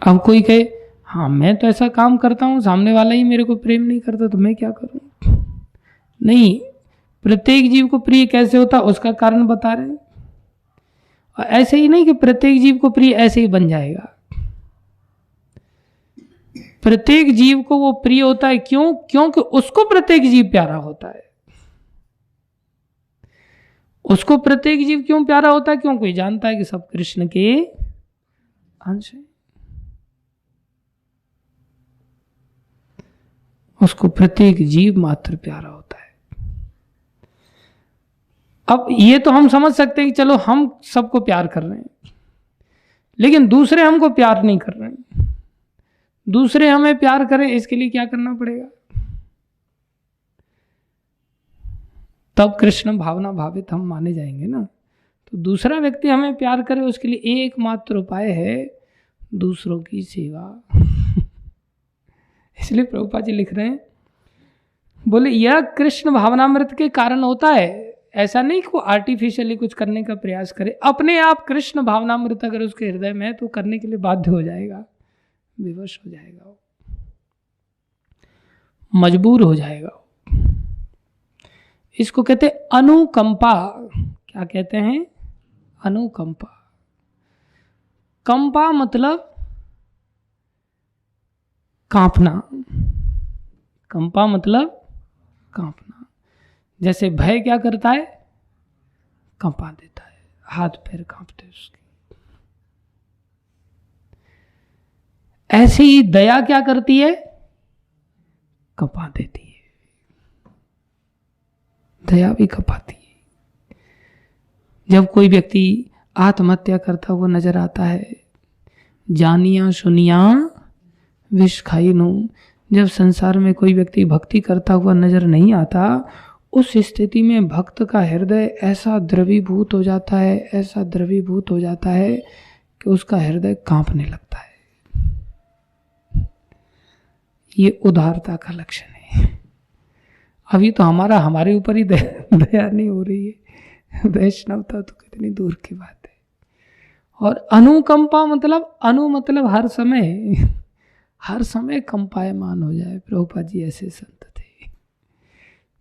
अब कोई कहे हाँ मैं तो ऐसा काम करता हूं, सामने वाला ही मेरे को प्रेम नहीं करता, तो मैं क्या करूं? नहीं, प्रत्येक जीव को प्रिय कैसे होता है उसका कारण बता रहे हैं। और ऐसे ही नहीं कि प्रत्येक जीव को प्रिय ऐसे ही बन जाएगा। प्रत्येक जीव को वो प्रिय होता है, क्यों? क्योंकि उसको प्रत्येक जीव प्यारा होता है। उसको प्रत्येक जीव क्यों प्यारा होता है? क्योंकि कोई जानता है कि सब कृष्ण के अंश है। उसको प्रत्येक जीव मात्र प्यारा होता है। अब ये तो हम समझ सकते हैं कि चलो हम सबको प्यार कर रहे हैं, लेकिन दूसरे हमको प्यार नहीं कर रहे हैं। दूसरे हमें प्यार करें, इसके लिए क्या करना पड़ेगा? तब कृष्ण भावना भावित हम माने जाएंगे ना। तो दूसरा व्यक्ति हमें प्यार करे, उसके लिए एकमात्र उपाय है दूसरों की सेवा। इसलिए प्रभुपाद जी लिख रहे हैं, बोले यह कृष्ण भावनामृत के कारण होता है। ऐसा नहीं कि वो आर्टिफिशियली कुछ करने का प्रयास करे, अपने आप कृष्ण भावनामृत अगर उसके हृदय में है तो करने के लिए बाध्य हो जाएगा, विवश हो जाएगा, मजबूर हो जाएगा। इसको कहते हैं अनुकंपा। क्या कहते हैं? अनुकंपा। कंपा मतलब कांपना। कंपा मतलब कांपना। जैसे भय क्या करता है? कंपा देता है, हाथ पैर कांपते उसके। ऐसे ही दया क्या करती है? कंपा देती है। दया भी कंपाती है। जब कोई व्यक्ति आत्महत्या करता हुआ नजर आता है, जानिया सुनिया विष खाई नु। जब संसार में कोई व्यक्ति भक्ति करता हुआ नजर नहीं आता, उस स्थिति में भक्त का हृदय ऐसा द्रवीभूत हो जाता है, ऐसा द्रवीभूत हो जाता है कि उसका हृदय कांपने लगता है। ये उदारता का लक्षण है। अभी तो हमारे ऊपर ही दया नहीं हो रही है, वैष्णवता तो कितनी दूर की बात है। और अनुकंपा मतलब, अनु मतलब हर समय कंपायमान हो जाए। प्रभुपाद जी ऐसे संत थे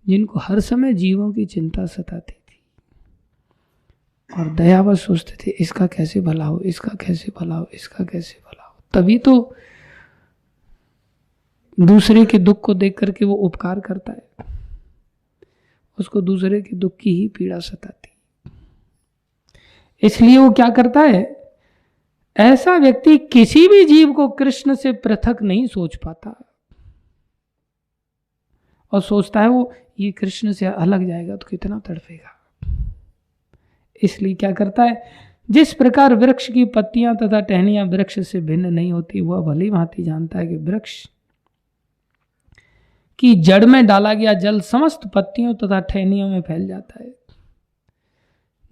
जिनको हर समय जीवों की चिंता सताती थी और दयावश सोचते थे इसका कैसे भला हो, इसका कैसे भला हो, इसका कैसे भला हो। तभी तो दूसरे के दुख को देख करके वो उपकार करता है, उसको दूसरे के दुख की ही पीड़ा सताती। इसलिए वो क्या करता है, ऐसा व्यक्ति किसी भी जीव को कृष्ण से पृथक नहीं सोच पाता और सोचता है वो ये कृष्ण से अलग जाएगा तो कितना तड़पेगा। इसलिए क्या करता है, जिस प्रकार वृक्ष की पत्तियां तथा टहनियां वृक्ष से भिन्न नहीं होती, वह भली भांति जानता है कि वृक्ष की जड़ में डाला गया जल समस्त पत्तियों तथा टहनियों में फैल जाता है।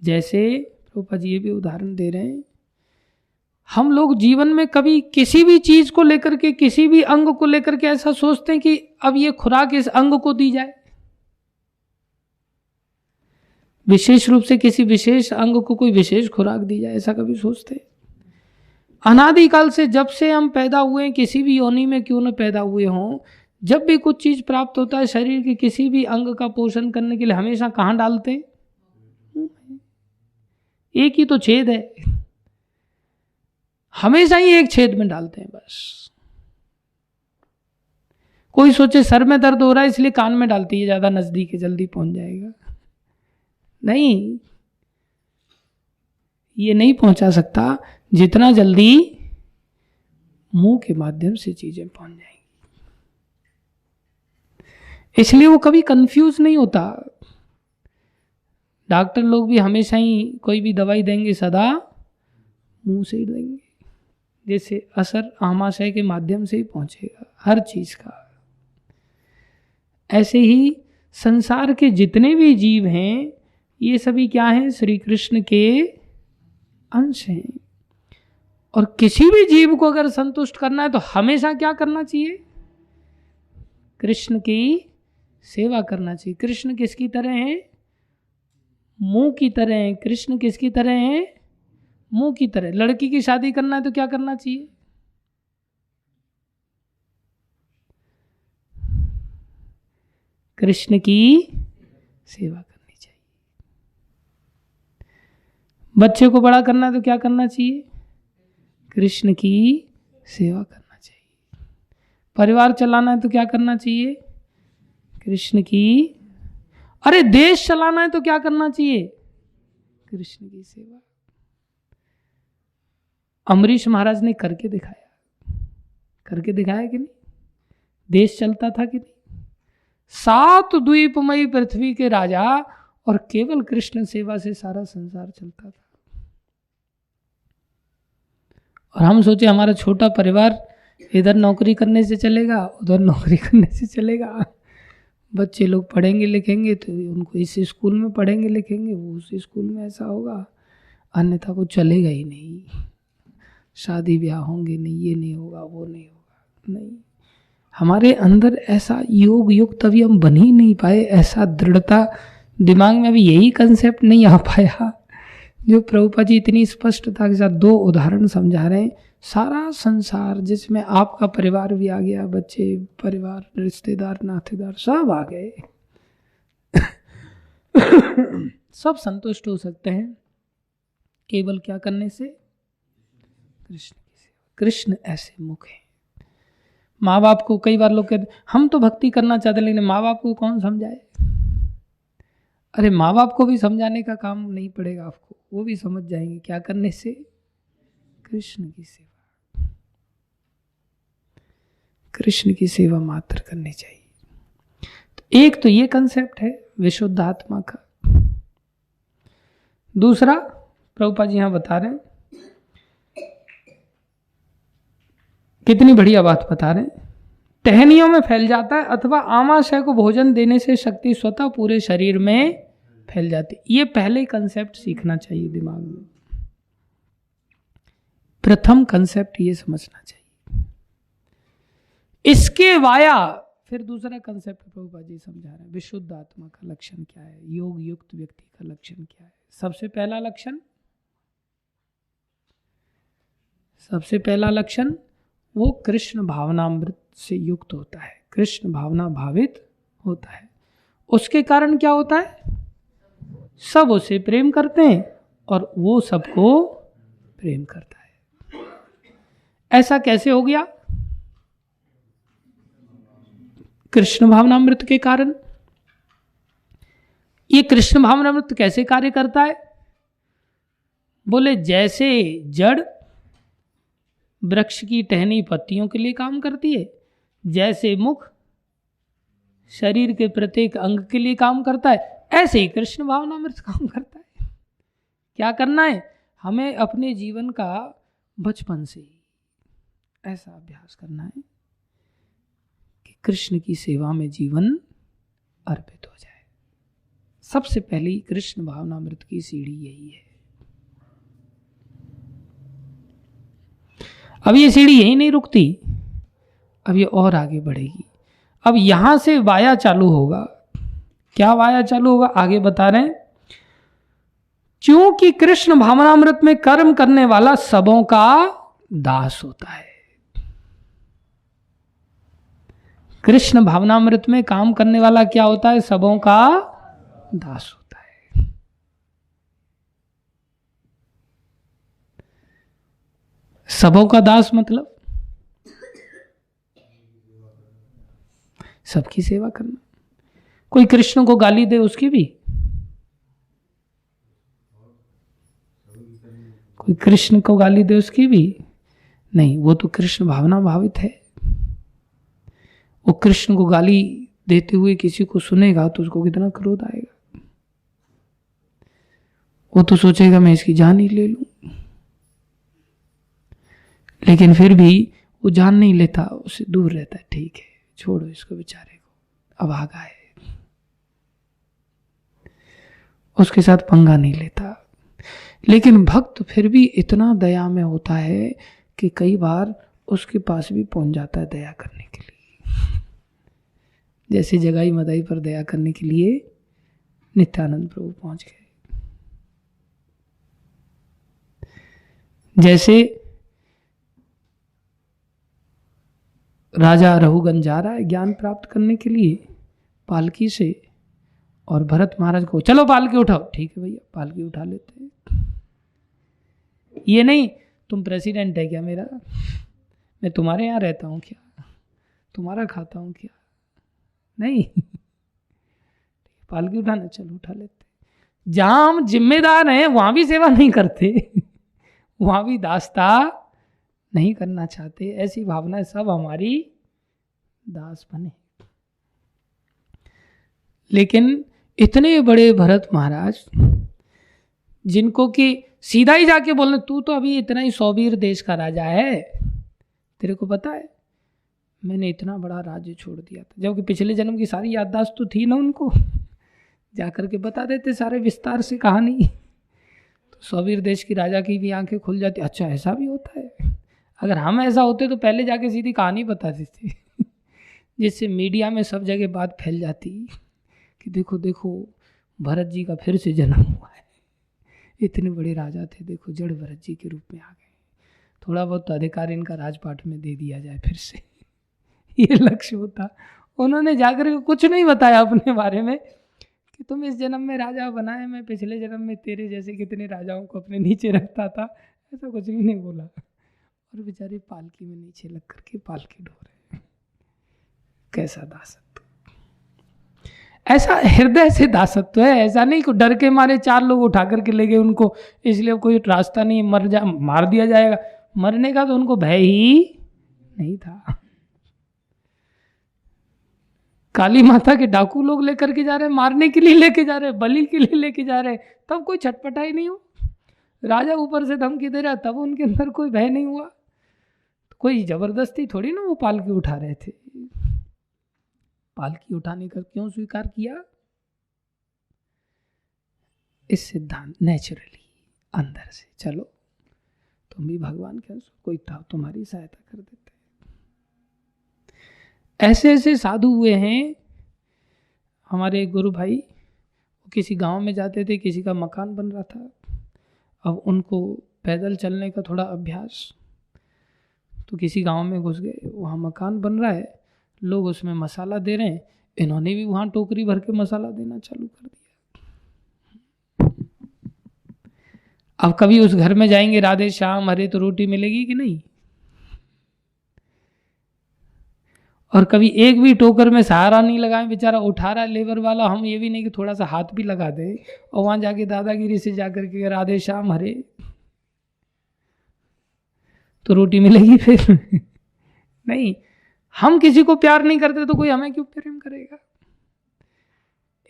जैसे प्रभुपाद जी ये भी उदाहरण दे रहे हैं, हम लोग जीवन में कभी किसी भी चीज को लेकर के, किसी भी अंग को लेकर के ऐसा सोचते हैं कि अब ये खुराक इस अंग को दी जाए, विशेष रूप से किसी विशेष अंग को कोई विशेष खुराक दी जाए, ऐसा कभी सोचते हैं? अनादिकाल से जब से हम पैदा हुए हैं, किसी भी योनि में क्यों न पैदा हुए हों, जब भी कुछ चीज प्राप्त होता है शरीर के किसी भी अंग का पोषण करने के लिए हमेशा कहां डालते हैं? एक ही तो छेद है, हमेशा ही एक छेद में डालते हैं बस। कोई सोचे सर में दर्द हो रहा है इसलिए कान में डालती है, ज्यादा नजदीक है जल्दी पहुंच जाएगा। नहीं, ये नहीं पहुंचा सकता जितना जल्दी मुंह के माध्यम से चीजें पहुंच जाएंगी। इसलिए वो कभी कंफ्यूज नहीं होता। डॉक्टर लोग भी हमेशा ही कोई भी दवाई देंगे सदा मुंह से ही देंगे, जैसे असर आमाशय के माध्यम से ही पहुंचेगा हर चीज का। ऐसे ही संसार के जितने भी जीव हैं ये सभी क्या हैं? श्री कृष्ण के अंश हैं। और किसी भी जीव को अगर संतुष्ट करना है तो हमेशा क्या करना चाहिए? कृष्ण की सेवा करना चाहिए। कृष्ण किसकी तरह है? मुंह की तरह है। कृष्ण किसकी तरह है? मुंह की तरह। लड़की की शादी करना है तो क्या करना चाहिए? कृष्ण की सेवा करनी चाहिए। बच्चे को बड़ा करना है तो क्या करना चाहिए? कृष्ण की सेवा करना चाहिए। परिवार चलाना है तो क्या करना चाहिए? कृष्ण की। अरे देश चलाना है तो क्या करना चाहिए? कृष्ण की सेवा। अम्बरीश महाराज ने करके दिखाया, करके दिखाया कि नहीं? देश चलता था कि नहीं? 7 द्वीपमयी पृथ्वी के राजा और केवल कृष्ण सेवा से सारा संसार चलता था। और हम सोचे हमारा छोटा परिवार इधर नौकरी करने से चलेगा, उधर नौकरी करने से चलेगा। बच्चे लोग पढ़ेंगे लिखेंगे तो उनको इस स्कूल में पढ़ेंगे लिखेंगे, वो उस स्कूल में ऐसा होगा, अन्यथा को चलेगा ही नहीं। शादी ब्याह होंगे नहीं, ये नहीं होगा, वो नहीं होगा। नहीं, हमारे अंदर ऐसा योग युग तभी हम बन ही नहीं पाए, ऐसा दृढ़ता दिमाग में अभी यही कंसेप्ट नहीं आ पाया जो प्रभुपाद जी इतनी स्पष्टता के साथ 2 उदाहरण समझा रहे हैं। सारा संसार जिसमें आपका परिवार भी आ गया, बच्चे, परिवार, रिश्तेदार, नातेदार सब आ गए सब संतुष्ट हो सकते हैं केवल क्या करने से? कृष्ण की सेवा। कृष्ण ऐसे मुख है। माँ बाप को कई बार लोग कहते हम तो भक्ति करना चाहते लेकिन माँ बाप को कौन समझाए? अरे माँ बाप को भी समझाने का काम नहीं पड़ेगा आपको, वो भी समझ जाएंगे। क्या करने से? कृष्ण की सेवा। कृष्ण की सेवा मात्र करनी चाहिए। तो एक तो ये कंसेप्ट है विशुद्ध आत्मा का। दूसरा प्रभुपाद जी यहां बता रहे हैं, कितनी बढ़िया बात बता रहे हैं। टहनियों में फैल जाता है अथवा आमाशय को भोजन देने से शक्ति स्वतः पूरे शरीर में फैल जाती। ये पहले कंसेप्ट सीखना चाहिए दिमाग में। प्रथम कंसेप्ट ये समझना चाहिए। इसके वाया फिर दूसरा कंसेप्ट प्रभुपाद जी समझा रहे हैं, विशुद्ध आत्मा का लक्षण क्या है, योग युक्त व्यक्ति का लक्षण क्या है। सबसे पहला लक्षण वो कृष्ण भावनामृत से युक्त होता है, कृष्ण भावना भावित होता है। उसके कारण क्या होता है? सब उसे प्रेम करते हैं और वो सबको प्रेम करता है। ऐसा कैसे हो गया? कृष्ण भावनामृत के कारण। ये कृष्ण भावनामृत कैसे कार्य करता है? बोले जैसे जड़ वृक्ष की टहनी पत्तियों के लिए काम करती है, जैसे मुख शरीर के प्रत्येक अंग के लिए काम करता है, ऐसे ही कृष्ण भावनामृत काम करता है। क्या करना है? हमें अपने जीवन का बचपन से ही ऐसा अभ्यास करना है कि कृष्ण की सेवा में जीवन अर्पित हो जाए। सबसे पहली कृष्ण भावनामृत की सीढ़ी यही है। अब ये सीढ़ी यही नहीं रुकती, अब ये और आगे बढ़ेगी। अब यहां से वाया चालू होगा। क्या वाया चालू होगा? आगे बता रहे हैं, क्योंकि कृष्ण भावनामृत में कर्म करने वाला सबों का दास होता है। कृष्ण भावनामृत में काम करने वाला क्या होता है? सबों का दास होता है। सबों का दास मतलब सबकी सेवा करना। कोई कृष्ण को गाली दे उसकी भी, कोई कृष्ण को गाली दे उसकी भी नहीं, वो तो कृष्ण भावना भावित है। वो कृष्ण को गाली देते हुए किसी को सुनेगा तो उसको कितना क्रोध आएगा। वो तो सोचेगा मैं इसकी जान ही ले लूं, लेकिन फिर भी वो जान नहीं लेता, उससे दूर रहता है। ठीक है, छोड़ो इसको, बेचारे को अभागा है, उसके साथ पंगा नहीं लेता। लेकिन भक्त फिर भी इतना दया में होता है कि कई बार उसके पास भी पहुंच जाता है दया करने के लिए। जैसे जगाई मदाई पर दया करने के लिए नित्यानंद प्रभु पहुंच गए, जैसे राजा रघुगन जा रहा है ज्ञान प्राप्त करने के लिए पालकी से, और भरत महाराज को चलो पालकी उठाओ, ठीक है भैया पालकी उठा लेते हैं। ये नहीं तुम प्रेसिडेंट है क्या मेरा, मैं तुम्हारे यहाँ रहता हूँ क्या, तुम्हारा खाता हूँ क्या, नहीं पालकी उठाना, चलो उठा लेते। जहां हम जिम्मेदार हैं वहां भी सेवा नहीं करते, वहां भी दासता नहीं करना चाहते। ऐसी भावना सब हमारी दास बने। लेकिन इतने बड़े भरत महाराज जिनको कि सीधा ही जाके बोलने तू तो अभी इतना ही सौवीर देश का राजा है, तेरे को पता है मैंने इतना बड़ा राज्य छोड़ दिया था, जबकि पिछले जन्म की सारी याददाश्त तो थी ना उनको, जाकर के बता देते सारे विस्तार से कहानी, तो सौवीर देश की राजा की भी आंखें खुल जाती, अच्छा ऐसा भी होता है। अगर हम ऐसा होते तो पहले जाके सीधी कहानी बता देते जिससे मीडिया में सब जगह बात फैल जाती कि देखो देखो भरत जी का फिर से जन्म हुआ है, इतने बड़े राजा थे, देखो जड़ भरत जी के रूप में आ गए, थोड़ा बहुत अधिकार इनका राजपाट में दे दिया जाए फिर से, ये लक्ष्य होता। उन्होंने जाकर के कुछ नहीं बताया अपने बारे में कि तुम इस जन्म में राजा बनाए, मैं पिछले जन्म में तेरे जैसे कितने राजाओं को अपने नीचे रखता था, ऐसा कुछ भी नहीं बोला। और बेचारे पालकी में नीचे लग करके पालकी ढो रहे हैं। कैसा दासत्व, ऐसा हृदय से दासत्व है। ऐसा नहीं कि डर के मारे 4 लोग उठा करके ले गए उनको, इसलिए कोई रास्ता नहीं, मार दिया जाएगा, मरने का तो उनको भय ही नहीं था। काली माता के डाकू लोग लेकर के जा रहे हैं, मारने के लिए लेके जा रहे हैं, बलि के लिए लेके जा रहे हैं, तब कोई छटपटा ही नहीं हो। राजा ऊपर से धमकी दे रहा, तब उनके अंदर कोई भय नहीं हुआ। तो कोई जबरदस्ती थोड़ी ना वो पालकी उठा रहे थे। पालकी उठाने का क्यों स्वीकार किया? इस सिद्धांत नेचुरली अंदर से, चलो तुम भी भगवान के अंश, कोई तुम्हारी सहायता कर देते। ऐसे ऐसे साधु हुए हैं। हमारे गुरु भाई किसी गांव में जाते थे, किसी का मकान बन रहा था, अब उनको पैदल चलने का थोड़ा अभ्यास, तो किसी गांव में घुस गए, वहाँ मकान बन रहा है, लोग उसमें मसाला दे रहे हैं, इन्होंने भी वहाँ टोकरी भर के मसाला देना चालू कर दिया। अब कभी उस घर में जाएंगे, राधे श्याम हरे, तो रोटी मिलेगी कि नहीं? और कभी एक भी टोकर में सहारा नहीं लगाए, बेचारा उठा रहा है लेबर वाला, हम ये भी नहीं कि थोड़ा सा हाथ भी लगा दे, और वहां जाके दादागिरी से जाकर के राधे श्याम हरे, तो रोटी मिलेगी फिर? नहीं। हम किसी को प्यार नहीं करते तो कोई हमें क्यों प्रेम करेगा?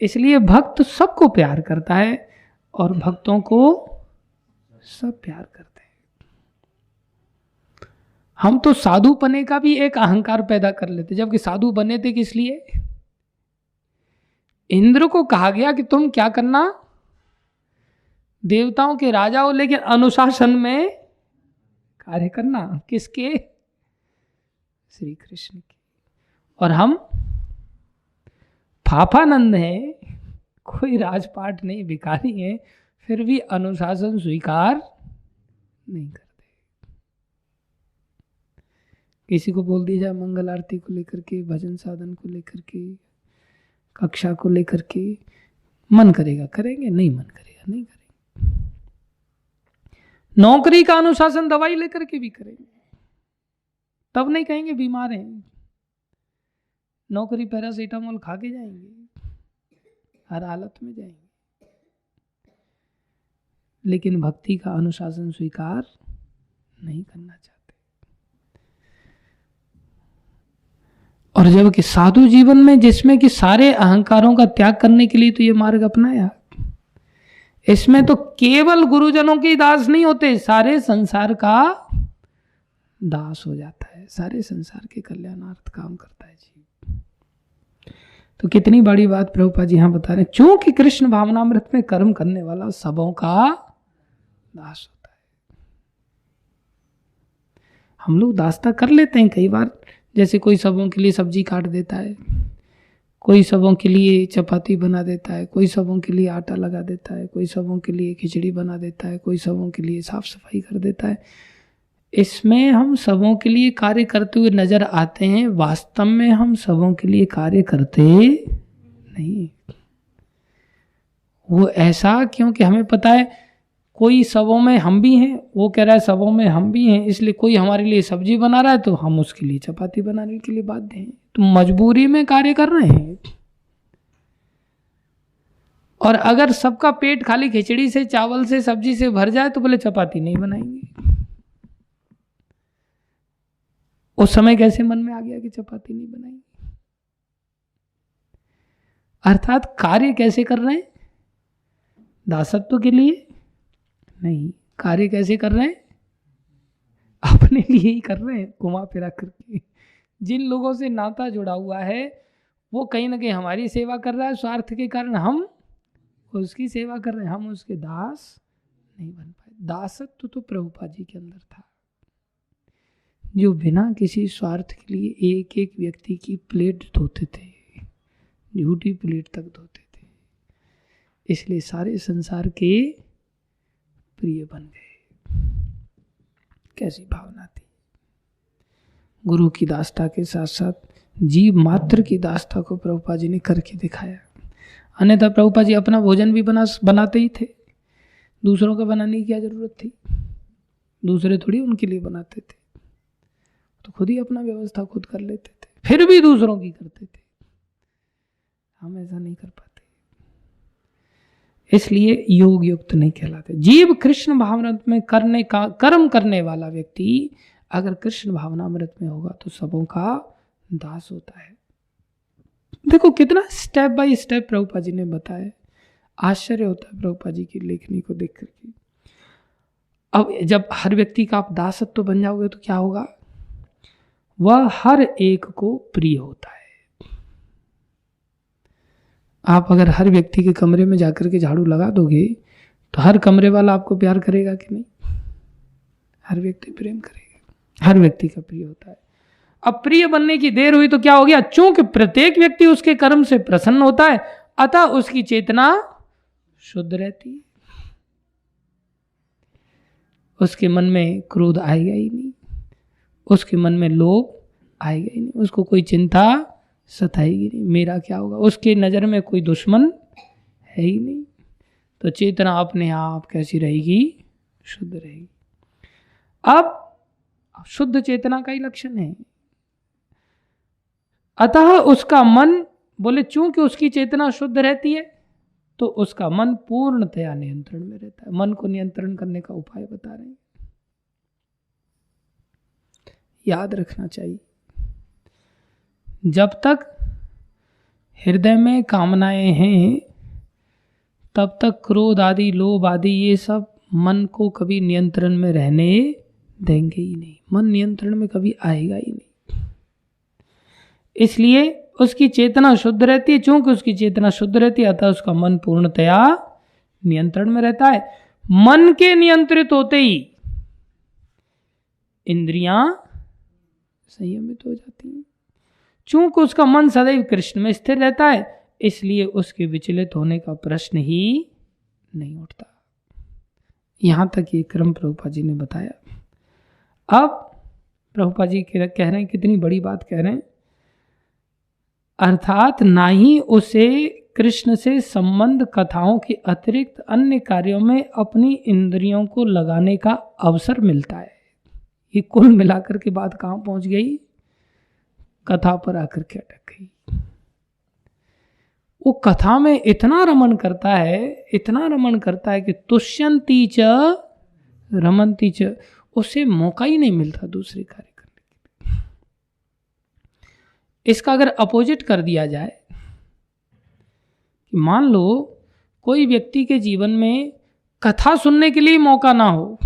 इसलिए भक्त सबको प्यार करता है और भक्तों को सब प्यार करते हैं। हम तो साधु बने का भी एक अहंकार पैदा कर लेते, जबकि साधु बने थे किस लिए? इंद्र को कहा गया कि तुम क्या करना, देवताओं के राजा हो, लेकिन अनुशासन में कार्य करना। किसके? श्री कृष्ण के। और हम फाफानंद हैं, कोई राजपाट नहीं, भिखारी हैं, फिर भी अनुशासन स्वीकार नहीं करते। किसी को बोल दिया जाए मंगल आरती को लेकर के, भजन साधन को लेकर के, कक्षा को लेकर के, मन करेगा करेंगे, नहीं मन करेगा नहीं करेंगे। नौकरी का अनुशासन दवाई लेकर के भी करेंगे, तब नहीं कहेंगे बीमार हैं, नौकरी पैरासीटामोल खा के जाएंगे, हर हालत में जाएंगे। लेकिन भक्ति का अनुशासन स्वीकार नहीं करना चाहते। और जब कि साधु जीवन में, जिसमें कि सारे अहंकारों का त्याग करने के लिए तो ये मार्ग अपनाया, इसमें तो केवल गुरुजनों के दास नहीं होते, सारे संसार का दास हो जाता है, सारे संसार के कल्याणार्थ काम करता है जी। तो कितनी बड़ी बात प्रभुपाद जी यहाँ बता रहे हैं, चूंकि कृष्ण भावनामृत में कर्म करने वाला सबों का दास होता है। हम लोग दासता कर लेते हैं कई बार, जैसे कोई सबों के लिए सब्जी काट देता है, कोई सबों के लिए चपाती बना देता है, कोई सबों के लिए आटा लगा देता है, कोई सबों के लिए खिचड़ी बना देता है, कोई सबों के लिए साफ सफाई कर देता है। इसमें हम सबों के लिए कार्य करते हुए नजर आते हैं, वास्तव में हम सबों के लिए कार्य करते नहीं। वो ऐसा क्योंकि हमें पता है कोई सबों में हम भी हैं, वो कह रहा है सबों में हम भी हैं, इसलिए कोई हमारे लिए सब्जी बना रहा है तो हम उसके लिए चपाती बनाने के लिए बाध्य हैं। तो मजबूरी में कार्य कर रहे हैं। और अगर सबका पेट खाली खिचड़ी से, चावल से, सब्जी से भर जाए तो बोले चपाती नहीं बनाएंगे। उस समय कैसे मन में आ गया कि चपाती नहीं बनाएंगे? अर्थात कार्य कैसे कर रहे हैं? दासत्व के लिए नहीं, कार्य कैसे कर रहे हैं? अपने लिए ही कर रहे हैं, घुमा फिरा करके। जिन लोगों से नाता जुड़ा हुआ है वो कहीं ना कहीं हमारी सेवा कर रहा है, स्वार्थ के कारण हम उसकी सेवा कर रहे हैं, हम उसके दास नहीं बन पाए। दासत्व तो प्रभुपाद जी के अंदर था, जो बिना किसी स्वार्थ के लिए एक एक व्यक्ति की प्लेट धोते थे, झूठी प्लेट तक धोते थे, इसलिए सारे संसार के प्रिय बन गए। कैसी भावना थी! गुरु की दासता के साथ साथ जीव मात्र की दासता को प्रभुपाद जी ने करके दिखाया। अन्यथा प्रभुपाद जी अपना भोजन भी बनाते ही थे, दूसरों का बनाने की क्या जरूरत थी? दूसरे थोड़ी उनके लिए बनाते थे, तो खुद ही अपना व्यवस्था खुद कर लेते थे, फिर भी दूसरों की करते थे। हम ऐसा नहीं कर पाते, इसलिए योग युक्त नहीं कहलाते। जीव कृष्ण भावनामृत में करने का कर्म करने वाला व्यक्ति अगर कृष्ण भावनामृत में होगा तो सबों का दास होता है। देखो कितना step by step Prabhupada ji ने बताया, आश्चर्य होता है प्रभुपाद जी की लेखनी को देख करके। अब जब हर व्यक्ति का आप दासत्व बन जाओगे तो क्या होगा? वह हर एक को प्रिय होता है। आप अगर हर व्यक्ति के कमरे में जाकर के झाड़ू लगा दोगे तो हर कमरे वाला आपको प्यार करेगा कि नहीं? हर व्यक्ति प्रेम करेगा, हर व्यक्ति का प्रिय होता है। अब प्रिय बनने की देर हुई तो क्या हो गया? चूंकि प्रत्येक व्यक्ति उसके कर्म से प्रसन्न होता है, अतः उसकी चेतना शुद्ध रहती है, उसके मन में क्रोध आएगा ही नहीं, उसके मन में लोभ आएगा ही नहीं, उसको कोई चिंता सताएगी नहीं, मेरा क्या होगा। उसके नज़र में कोई दुश्मन है ही नहीं, तो चेतना अपने आप कैसी रहेगी? शुद्ध रहेगी। अब शुद्ध चेतना का ही लक्षण है। अतः उसका मन, बोले चूंकि उसकी चेतना शुद्ध रहती है तो उसका मन पूर्णतया नियंत्रण में रहता है। मन को नियंत्रण करने का उपाय बता रहे हैं, याद रखना चाहिए। जब तक हृदय में कामनाएं हैं तब तक क्रोध आदि, लोभ आदि, ये सब मन को कभी नियंत्रण में रहने देंगे ही नहीं। मन नियंत्रण में कभी आएगा ही नहीं, इसलिए उसकी चेतना शुद्ध रहती है। चूंकि उसकी चेतना शुद्ध रहती है अतः उसका मन पूर्णतया नियंत्रण में रहता है। मन के नियंत्रित होते ही इंद्रियां संयमित हो जाती हैं। चूंकि उसका मन सदैव कृष्ण में स्थिर रहता है, इसलिए उसके विचलित होने का प्रश्न ही नहीं उठता। यहां तक ये क्रम प्रभुपाद जी ने बताया। अब प्रभुपाद जी कह रहे हैं, कितनी बड़ी बात कह रहे हैं, अर्थात ना ही उसे कृष्ण से संबंध कथाओं के अतिरिक्त अन्य कार्यों में अपनी इंद्रियों को लगाने का अवसर मिलता है। ये कुल मिलाकर के बात कहाँ पहुंच गई? कथा पर आकर के अटक गई। वो कथा में इतना रमण करता है, इतना रमण करता है कि तुष्यंती च रमंती च, उसे मौका ही नहीं मिलता दूसरे कार्य करने के लिए। इसका अगर अपोजिट कर दिया जाए कि मान लो कोई व्यक्ति के जीवन में कथा सुनने के लिए मौका ना हो,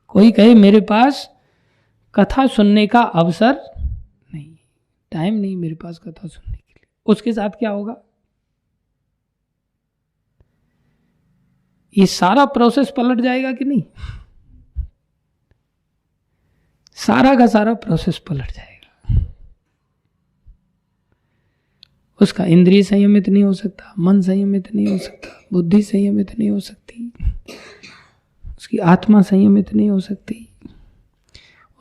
कोई कहे मेरे पास कथा सुनने का अवसर नहीं, टाइम नहीं मेरे पास कथा सुनने के लिए, उसके साथ क्या होगा? ये सारा प्रोसेस पलट जाएगा कि नहीं? सारा का सारा प्रोसेस पलट जाएगा। उसका इंद्रिय संयमित नहीं हो सकता, मन संयमित नहीं हो सकता, बुद्धि संयमित नहीं हो सकती, उसकी आत्मा संयमित नहीं हो सकती,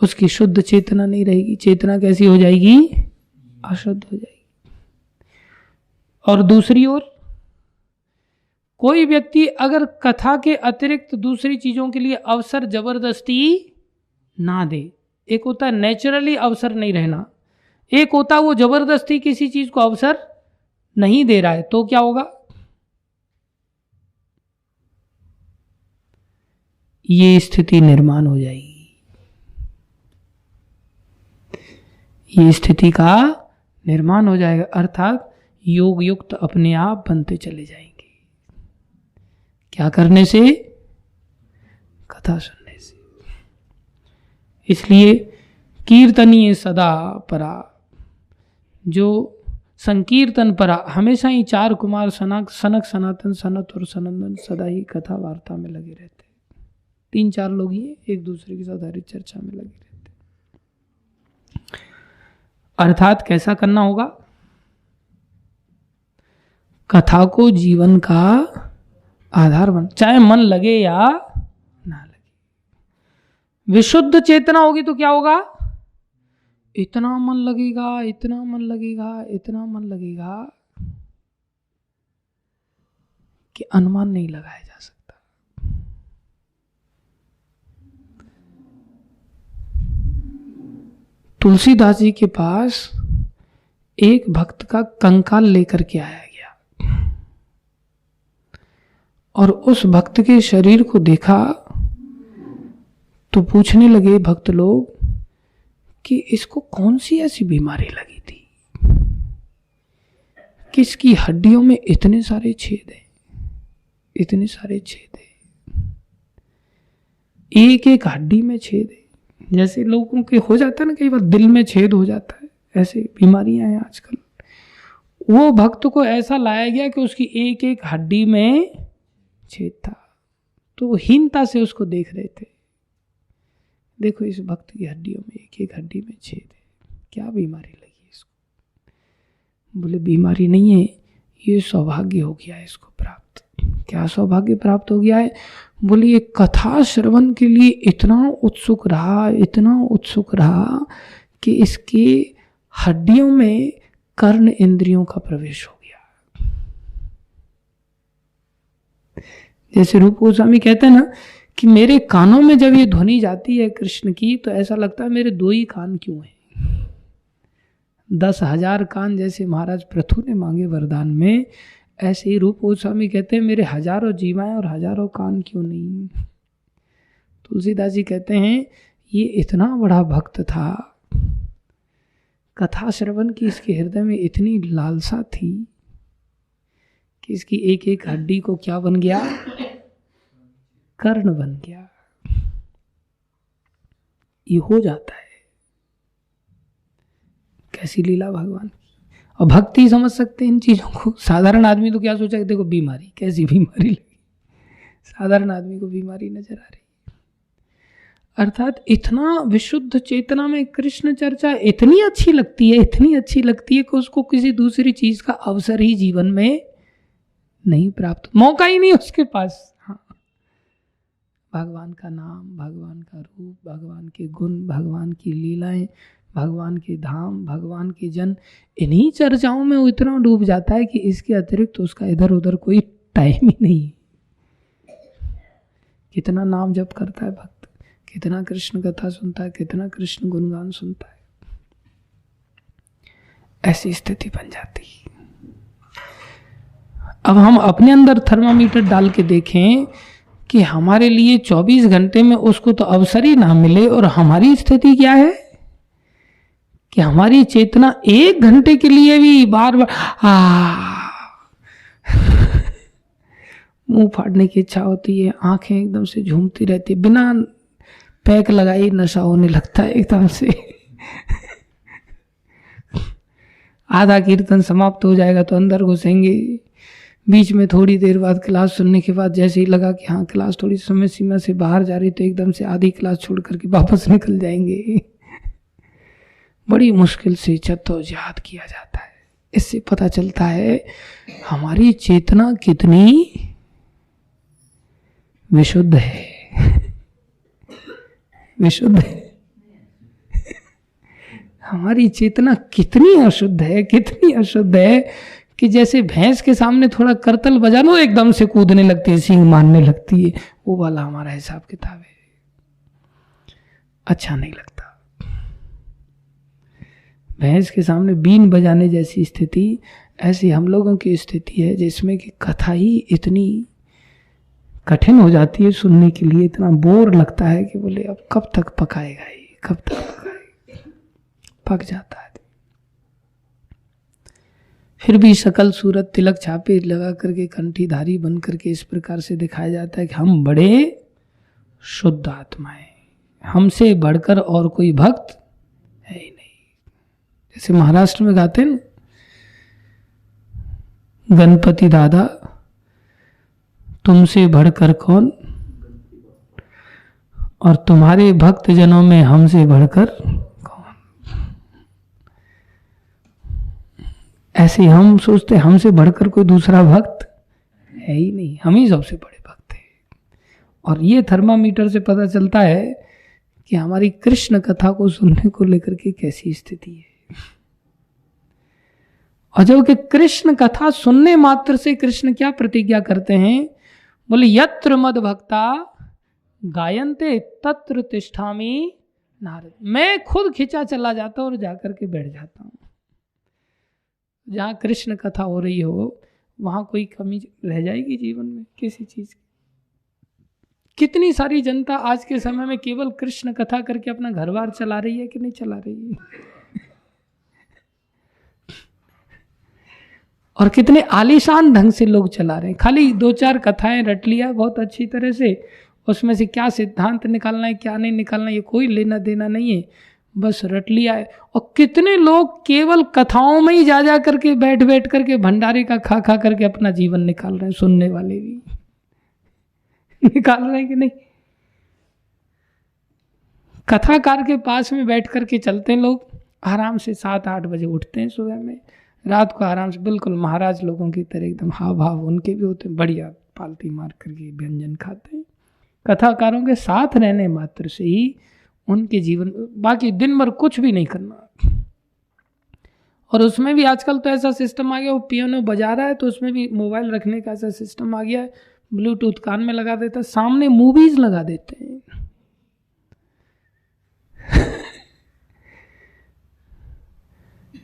उसकी शुद्ध चेतना नहीं रहेगी। चेतना कैसी हो जाएगी? अशुद्ध हो जाएगी। और दूसरी ओर कोई व्यक्ति अगर कथा के अतिरिक्त दूसरी चीजों के लिए अवसर जबरदस्ती ना दे, एक होता है नेचुरली अवसर नहीं रहना, एक होता है वो जबरदस्ती किसी चीज को अवसर नहीं दे रहा है, तो क्या होगा? ये स्थिति निर्माण हो जाएगी, ये स्थिति का निर्माण हो जाएगा, अर्थात योग युक्त अपने आप बनते चले जाएंगे। क्या करने से? कथा सुनने से। इसलिए कीर्तनीय सदा परा, जो संकीर्तन परा, हमेशा ही चार कुमार सनक सनातन सनत और सनंदन सदा ही कथा वार्ता में लगे रहते। 3-4 लोग ही एक दूसरे के साथ हरी चर्चा में लगे रहते। अर्थात कैसा करना होगा? कथा को जीवन का आधार बन, चाहे मन लगे या ना लगे। विशुद्ध चेतना होगी तो क्या होगा? इतना मन लगेगा, इतना मन लगेगा, इतना मन लगेगा कि अनुमान नहीं लगाया जा सकता। तुलसीदास जी के पास एक भक्त का कंकाल लेकर के आया गया और उस भक्त के शरीर को देखा तो पूछने लगे भक्त लोग कि इसको कौन सी ऐसी बीमारी लगी थी, किसकी हड्डियों में इतने सारे छेद हैं, इतने सारे छेद हैं, एक एक हड्डी में छेद है। जैसे लोगों के हो जाता है ना, कई बार दिल में छेद हो जाता है, ऐसे बीमारियां हैं आजकल। वो भक्त को ऐसा लाया गया कि उसकी एक एक हड्डी में छेद था, तो वो हीनता से उसको देख रहे थे। देखो इस भक्त की हड्डियों में एक एक हड्डी में छेद है, क्या बीमारी लगी इसको? बोले बीमारी नहीं है, ये सौभाग्य हो गया है इसको प्राप्त। क्या सौभाग्य प्राप्त हो गया है? बोले ये कथा श्रवण के लिए इतना उत्सुक रहा, इतना उत्सुक रहा कि इसकी हड्डियों में कर्ण इंद्रियों का प्रवेश हो गया। जैसे रूप गोस्वामी कहते हैं ना कि मेरे कानों में जब ये ध्वनि जाती है कृष्ण की तो ऐसा लगता है मेरे 2 ही कान क्यों हैं। 10,000 कान जैसे महाराज पृथु ने मांगे वरदान में, ऐसे ही रूप गोस्वामी कहते हैं मेरे हजारों जीवाएं और हजारों कान क्यों नहीं। तुलसीदास जी कहते हैं ये इतना बड़ा भक्त था, कथा श्रवण की इसके हृदय में इतनी लालसा थी कि इसकी एक एक हड्डी को क्या बन गया? कर्ण बन गया। ये हो जाता है, कैसी लीला भगवान की। और भक्ति समझ सकते हैं इन चीजों को। साधारण आदमी तो क्या सोचा कि देखो बीमारी, कैसी बीमारी लगी, साधारण आदमी को बीमारी नजर आ रही। अर्थात इतना विशुद्ध चेतना में कृष्ण चर्चा इतनी अच्छी लगती है, इतनी अच्छी लगती है कि उसको किसी दूसरी चीज का अवसर ही जीवन में नहीं प्राप्त, मौका ही नहीं उसके पास। हाँ, भगवान का नाम, भगवान का रूप, भगवान के गुण, भगवान की लीलाएं, भगवान के धाम, भगवान के जन, इन्हीं चर्चाओं में वो इतना डूब जाता है कि इसके अतिरिक्त तो उसका इधर उधर कोई टाइम ही नहीं। कितना नाम जप करता है भक्त, कितना कृष्ण कथा सुनता है, कितना कृष्ण गुणगान सुनता है, ऐसी स्थिति बन जाती है। अब हम अपने अंदर थर्मामीटर डाल के देखें कि हमारे लिए 24 घंटे में उसको तो अवसर ही ना मिले, और हमारी स्थिति क्या है कि हमारी चेतना 1 घंटे के लिए भी बार बार मुंह फाड़ने की इच्छा होती है, आंखें एकदम से झूमती रहती, बिना पैक लगाई नशा होने लगता है एकदम से। आधा कीर्तन समाप्त हो जाएगा तो अंदर घुसेंगे, बीच में थोड़ी देर बाद क्लास सुनने के बाद जैसे ही लगा कि हाँ क्लास थोड़ी समय सीमा से बाहर जा रही तो एकदम से आधी क्लास छोड़ करके वापस निकल जाएंगे। बड़ी मुश्किल से जद्दोजहद किया जाता है। इससे पता चलता है हमारी चेतना कितनी विशुद्ध है, विशुद्ध है। हमारी चेतना कितनी अशुद्ध है, कितनी अशुद्ध है कि जैसे भैंस के सामने थोड़ा करतल बजा लो एकदम से कूदने लगती है, सींग मारने लगती है, वो वाला हमारा हिसाब किताब है। अच्छा नहीं लगता। भैंस के सामने बीन बजाने जैसी स्थिति, ऐसी हम लोगों की स्थिति है जिसमें कि कथा ही इतनी कठिन हो जाती है सुनने के लिए, इतना बोर लगता है कि बोले अब कब तक पकाएगा ये, कब तक पकाएगा। पक जाता है। फिर भी शकल सूरत तिलक छापे लगा करके कंठीधारी बन करके इस प्रकार से दिखाया जाता है कि हम बड़े शुद्ध आत्माएं, हमसे बढ़कर और कोई भक्त है ही नहीं। जैसे महाराष्ट्र में गाते हैं गणपति दादा तुमसे बढ़कर कौन, और तुम्हारे भक्त जनों में हमसे बढ़कर कौन। ऐसे हम सोचते हमसे बढ़कर कोई दूसरा भक्त है ही नहीं, हम ही सबसे बड़े भक्त हैं। और ये थर्मामीटर से पता चलता है कि हमारी कृष्ण कथा को सुनने को लेकर के कैसी स्थिति है। और जब कि कृष्ण कथा सुनने मात्र से कृष्ण क्या प्रतिज्ञा करते हैं, बोले यत्र मद भक्ता गायन्ते तत्र तिष्ठामि नारद। मैं खुद खिंचा चला जाता हूं और जाकर के बैठ जाता हूं। जहां कृष्ण कथा हो रही हो वहां कोई कमी रह जाएगी जीवन में किसी चीज की। कितनी सारी जनता आज के समय में केवल कृष्ण कथा करके अपना घर बार चला रही है कि नहीं चला रही है। और कितने आलीशान ढंग से लोग चला रहे हैं। खाली 2-4 कथाएं रट लिया बहुत अच्छी तरह से, उसमें से क्या सिद्धांत निकालना है क्या नहीं निकालना है ये कोई लेना देना नहीं है, बस रट लिया है। और कितने लोग केवल कथाओं में ही जा करके बैठ करके भंडारे का खा करके अपना जीवन निकाल रहे हैं। सुनने वाले भी निकाल रहे हैं कि नहीं। कथाकार के पास में बैठ करके चलते हैं लोग, आराम से 7-8 बजे उठते हैं सुबह में, रात को आराम से बिल्कुल महाराज लोगों की तरह एकदम हाव भाव उनके भी होते हैं, बढ़िया पालती मार करके व्यंजन खाते हैं। कथाकारों के साथ रहने मात्र से ही उनके जीवन, बाकी दिन भर कुछ भी नहीं करना। और उसमें भी आजकल तो ऐसा सिस्टम आ गया, वो पियानो बजा रहा है तो उसमें भी मोबाइल रखने का ऐसा सिस्टम आ गया है, ब्लूटूथ कान में लगा देता है, सामने मूवीज लगा देते हैं।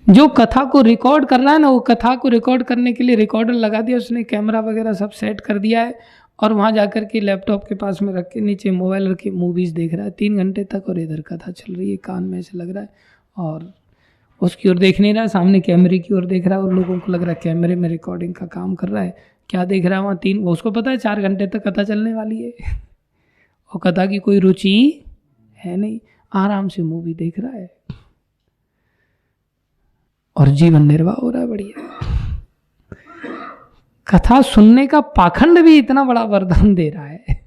जो कथा को रिकॉर्ड कर रहा है ना, वो कथा को रिकॉर्ड करने के लिए रिकॉर्डर लगा दिया उसने, कैमरा वगैरह सब सेट कर दिया है, और वहाँ जाकर के लैपटॉप के पास में रख के नीचे मोबाइल रख के मूवीज़ देख रहा है 3 घंटे तक, और इधर कथा चल रही है, कान में ऐसे लग रहा है, और उसकी ओर देख नहीं रहा है, सामने कैमरे की ओर देख रहा है, और लोगों को लग रहा है कैमरे में रिकॉर्डिंग का काम कर रहा है। क्या देख रहा है वहाँ 3, उसको पता है 4 घंटे तक कथा चलने वाली है और कथा की कोई रुचि है नहीं, आराम से मूवी देख रहा है और जीवन निर्वाह हो रहा है बढ़िया। कथा सुनने का पाखंड भी इतना बड़ा वरदान दे रहा है,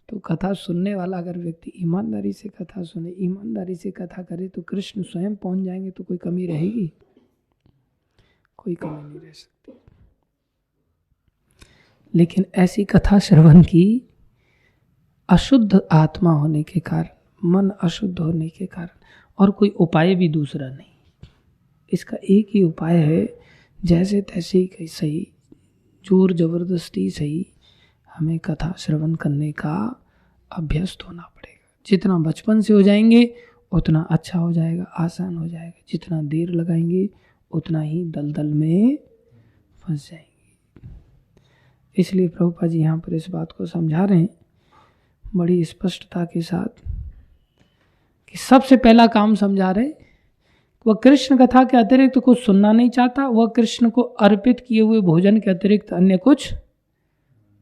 तो कथा सुनने वाला अगर व्यक्ति ईमानदारी से कथा सुने, ईमानदारी से कथा करे, तो कृष्ण स्वयं पहुंच जाएंगे। तो कोई कमी रहेगी? कोई कमी नहीं रह सकती। लेकिन ऐसी कथा श्रवण की अशुद्ध आत्मा होने के कारण, मन अशुद्ध होने के कारण, और कोई उपाय भी दूसरा नहीं, इसका एक ही उपाय है, जैसे तैसे ही सही, जोर जबरदस्ती सही, हमें कथा श्रवण करने का अभ्यस्त होना पड़ेगा। जितना बचपन से हो जाएंगे उतना अच्छा हो जाएगा, आसान हो जाएगा। जितना देर लगाएंगे उतना ही दलदल में फंस जाएंगे। इसलिए प्रभुपाद जी यहाँ पर इस बात को समझा रहे हैं बड़ी स्पष्टता के साथ कि सबसे पहला काम समझा रहे, वह कृष्ण कथा के अतिरिक्त कुछ सुनना नहीं चाहता, वह कृष्ण को अर्पित किए हुए भोजन के अतिरिक्त अन्य कुछ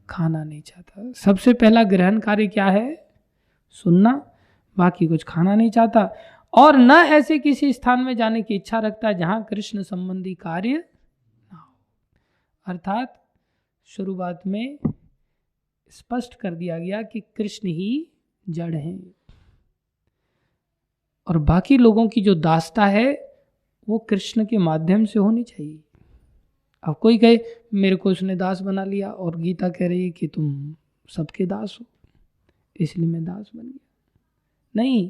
खाना नहीं चाहता। सबसे पहला ग्रहण कार्य क्या है? सुनना, बाकी कुछ खाना नहीं चाहता, और न ऐसे किसी स्थान में जाने की इच्छा रखता है जहां कृष्ण संबंधी कार्य ना हो। अर्थात शुरुआत में स्पष्ट कर दिया गया कि कृष्ण ही जड़ हैं, और बाकी लोगों की जो दासता है वो कृष्ण के माध्यम से होनी चाहिए। अब कोई कहे मेरे को उसने दास बना लिया, और गीता कह रही है कि तुम सबके दास हो, इसलिए मैं दास बन गया। नहीं,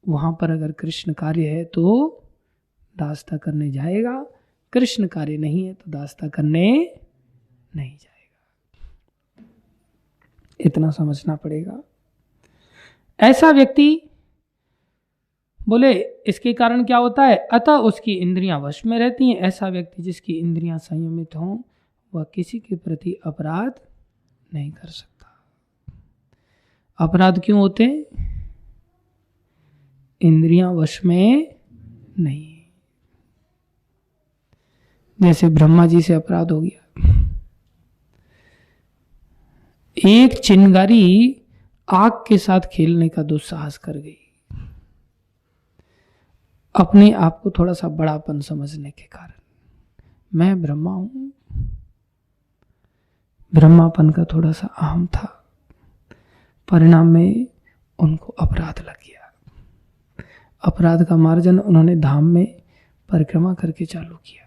वहां पर अगर कृष्ण कार्य है तो दासता करने जाएगा, कृष्ण कार्य नहीं है तो दासता करने नहीं जाएगा। इतना समझना पड़ेगा। ऐसा व्यक्ति बोले इसके कारण क्या होता है, अतः उसकी इंद्रियां वश में रहती हैं। ऐसा व्यक्ति जिसकी इंद्रियां संयमित हों वह किसी के प्रति अपराध नहीं कर सकता। अपराध क्यों होते हैं? इंद्रियां वश में नहीं। जैसे ब्रह्मा जी से अपराध हो गया। एक चिंगारी आग के साथ खेलने का दुस्साहस कर गई, अपने आप को थोड़ा सा बड़ापन समझने के कारण। मैं ब्रह्मा हूं, ब्रह्मापन का थोड़ा सा अहम था। परिणाम में उनको अपराध लग गया। अपराध का मार्जन उन्होंने धाम में परिक्रमा करके चालू किया।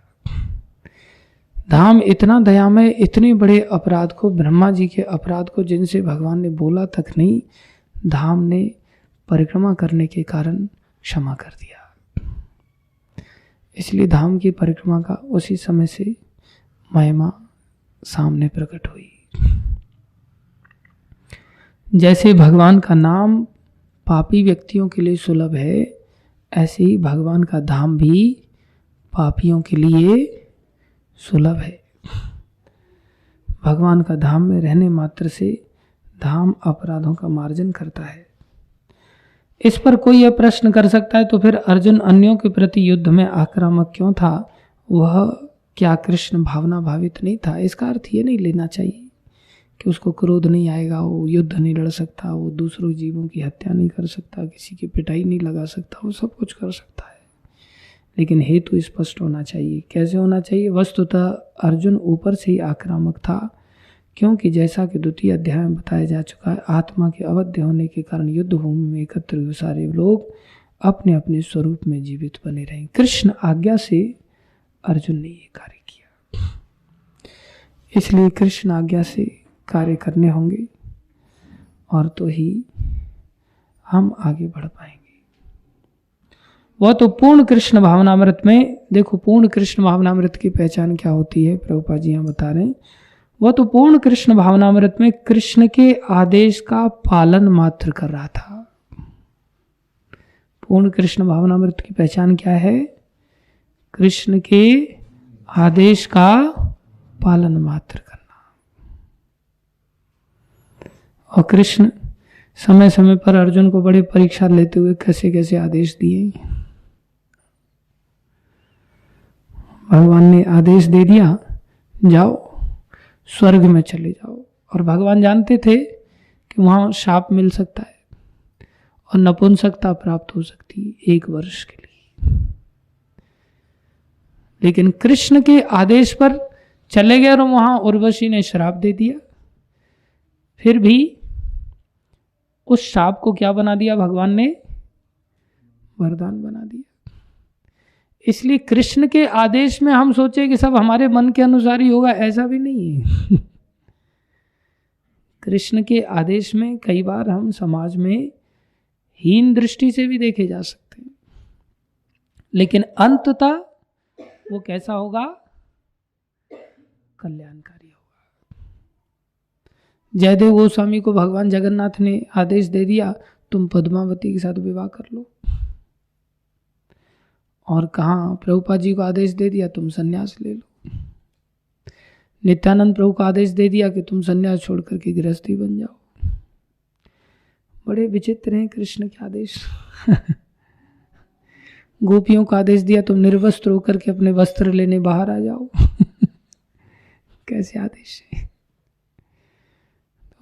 धाम इतना दयामय, इतने बड़े अपराध को, ब्रह्मा जी के अपराध को जिनसे भगवान ने बोला तक नहीं, धाम ने परिक्रमा करने के कारण क्षमा कर दिया। इसलिए धाम की परिक्रमा का उसी समय से महिमा सामने प्रकट हुई। जैसे भगवान का नाम पापी व्यक्तियों के लिए सुलभ है, ऐसे ही भगवान का धाम भी पापियों के लिए सुलभ है। भगवान का धाम में रहने मात्र से धाम अपराधों का मार्जन करता है। इस पर कोई यह प्रश्न कर सकता है तो फिर अर्जुन अन्यों के प्रति युद्ध में आक्रामक क्यों था? वह क्या कृष्ण भावना भावित नहीं था? इसका अर्थ ये नहीं लेना चाहिए कि उसको क्रोध नहीं आएगा, वो युद्ध नहीं लड़ सकता, वो दूसरों जीवों की हत्या नहीं कर सकता, किसी की पिटाई नहीं लगा सकता। वो सब कुछ कर सकता है, लेकिन हेतु स्पष्ट होना चाहिए। कैसे होना चाहिए? वस्तुतः अर्जुन ऊपर से ही आक्रामक था, क्योंकि जैसा कि द्वितीय अध्याय में बताया जा चुका है, आत्मा के अवध्य होने के कारण युद्ध भूमि में एकत्र हुए सारे लोग अपने अपने स्वरूप में जीवित बने रहे। कृष्ण आज्ञा से अर्जुन ने ये कार्य किया, इसलिए कृष्ण आज्ञा से कार्य करने होंगे और तो ही हम आगे बढ़ पाएंगे। वह तो पूर्ण कृष्ण भावनामृत में, देखो पूर्ण कृष्ण भावनामृत की पहचान क्या होती है, प्रभुपाद जी यहाँ बता रहे हैं। वह तो पूर्ण कृष्ण भावनामृत में कृष्ण के आदेश का पालन मात्र कर रहा था। पूर्ण कृष्ण भावनामृत की पहचान क्या है? कृष्ण के आदेश का पालन मात्र करना। और कृष्ण समय समय पर अर्जुन को बड़े परीक्षा लेते हुए कैसे कैसे आदेश दिए। भगवान ने आदेश दे दिया, जाओ स्वर्ग में चले जाओ, और भगवान जानते थे कि वहां शाप मिल सकता है और नपुंसकता प्राप्त हो सकती है 1 वर्ष के लिए। लेकिन कृष्ण के आदेश पर चले गए और वहां उर्वशी ने श्राप दे दिया। फिर भी उस शाप को क्या बना दिया भगवान ने? वरदान बना दिया। इसलिए कृष्ण के आदेश में हम सोचे कि सब हमारे मन के अनुसार ही होगा, ऐसा भी नहीं है। कृष्ण के आदेश में कई बार हम समाज में हीन दृष्टि से भी देखे जा सकते हैं, लेकिन अंततः वो कैसा होगा? कल्याणकारी होगा। जयदेव गोस्वामी को भगवान जगन्नाथ ने आदेश दे दिया, तुम पद्मावती के साथ विवाह कर लो, और कहाँ प्रभुपाद जी को आदेश दे दिया तुम सन्यास ले लो। नित्यानंद प्रभु को आदेश दे दिया कि तुम सन्यास छोड़ करके गृहस्थी बन जाओ। बड़े विचित्र हैं कृष्ण के आदेश। गोपियों को आदेश दिया तुम निर्वस्त्र होकर के अपने वस्त्र लेने बाहर आ जाओ। कैसे आदेश है?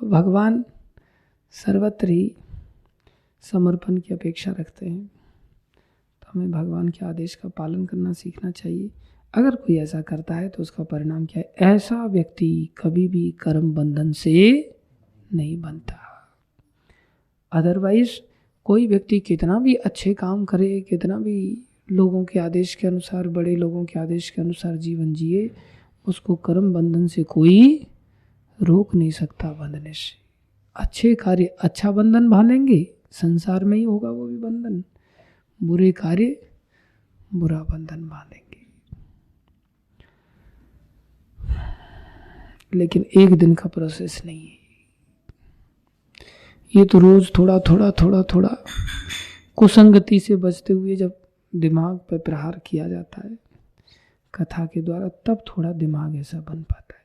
तो भगवान सर्वत्र ही समर्पण की अपेक्षा रखते हैं, तो हमें भगवान के आदेश का पालन करना सीखना चाहिए। अगर कोई ऐसा करता है तो उसका परिणाम क्या है? ऐसा व्यक्ति कभी भी कर्म बंधन से नहीं बनता। अदरवाइज कोई व्यक्ति कितना भी अच्छे काम करे, कितना भी लोगों के आदेश के अनुसार, बड़े लोगों के आदेश के अनुसार जीवन जिए, उसको कर्म बंधन से कोई रोक नहीं सकता बंधने से। अच्छे कार्य अच्छा बंधन बांधेंगे, संसार में ही होगा वो भी बंधन। बुरे कार्य बुरा बंधन बांधेंगे। लेकिन एक दिन का प्रोसेस नहीं है। ये तो रोज थोड़ा थोड़ा थोड़ा थोड़ा कुसंगति से बचते हुए जब दिमाग पर प्रहार किया जाता है कथा के द्वारा, तब थोड़ा दिमाग ऐसा बन पाता है।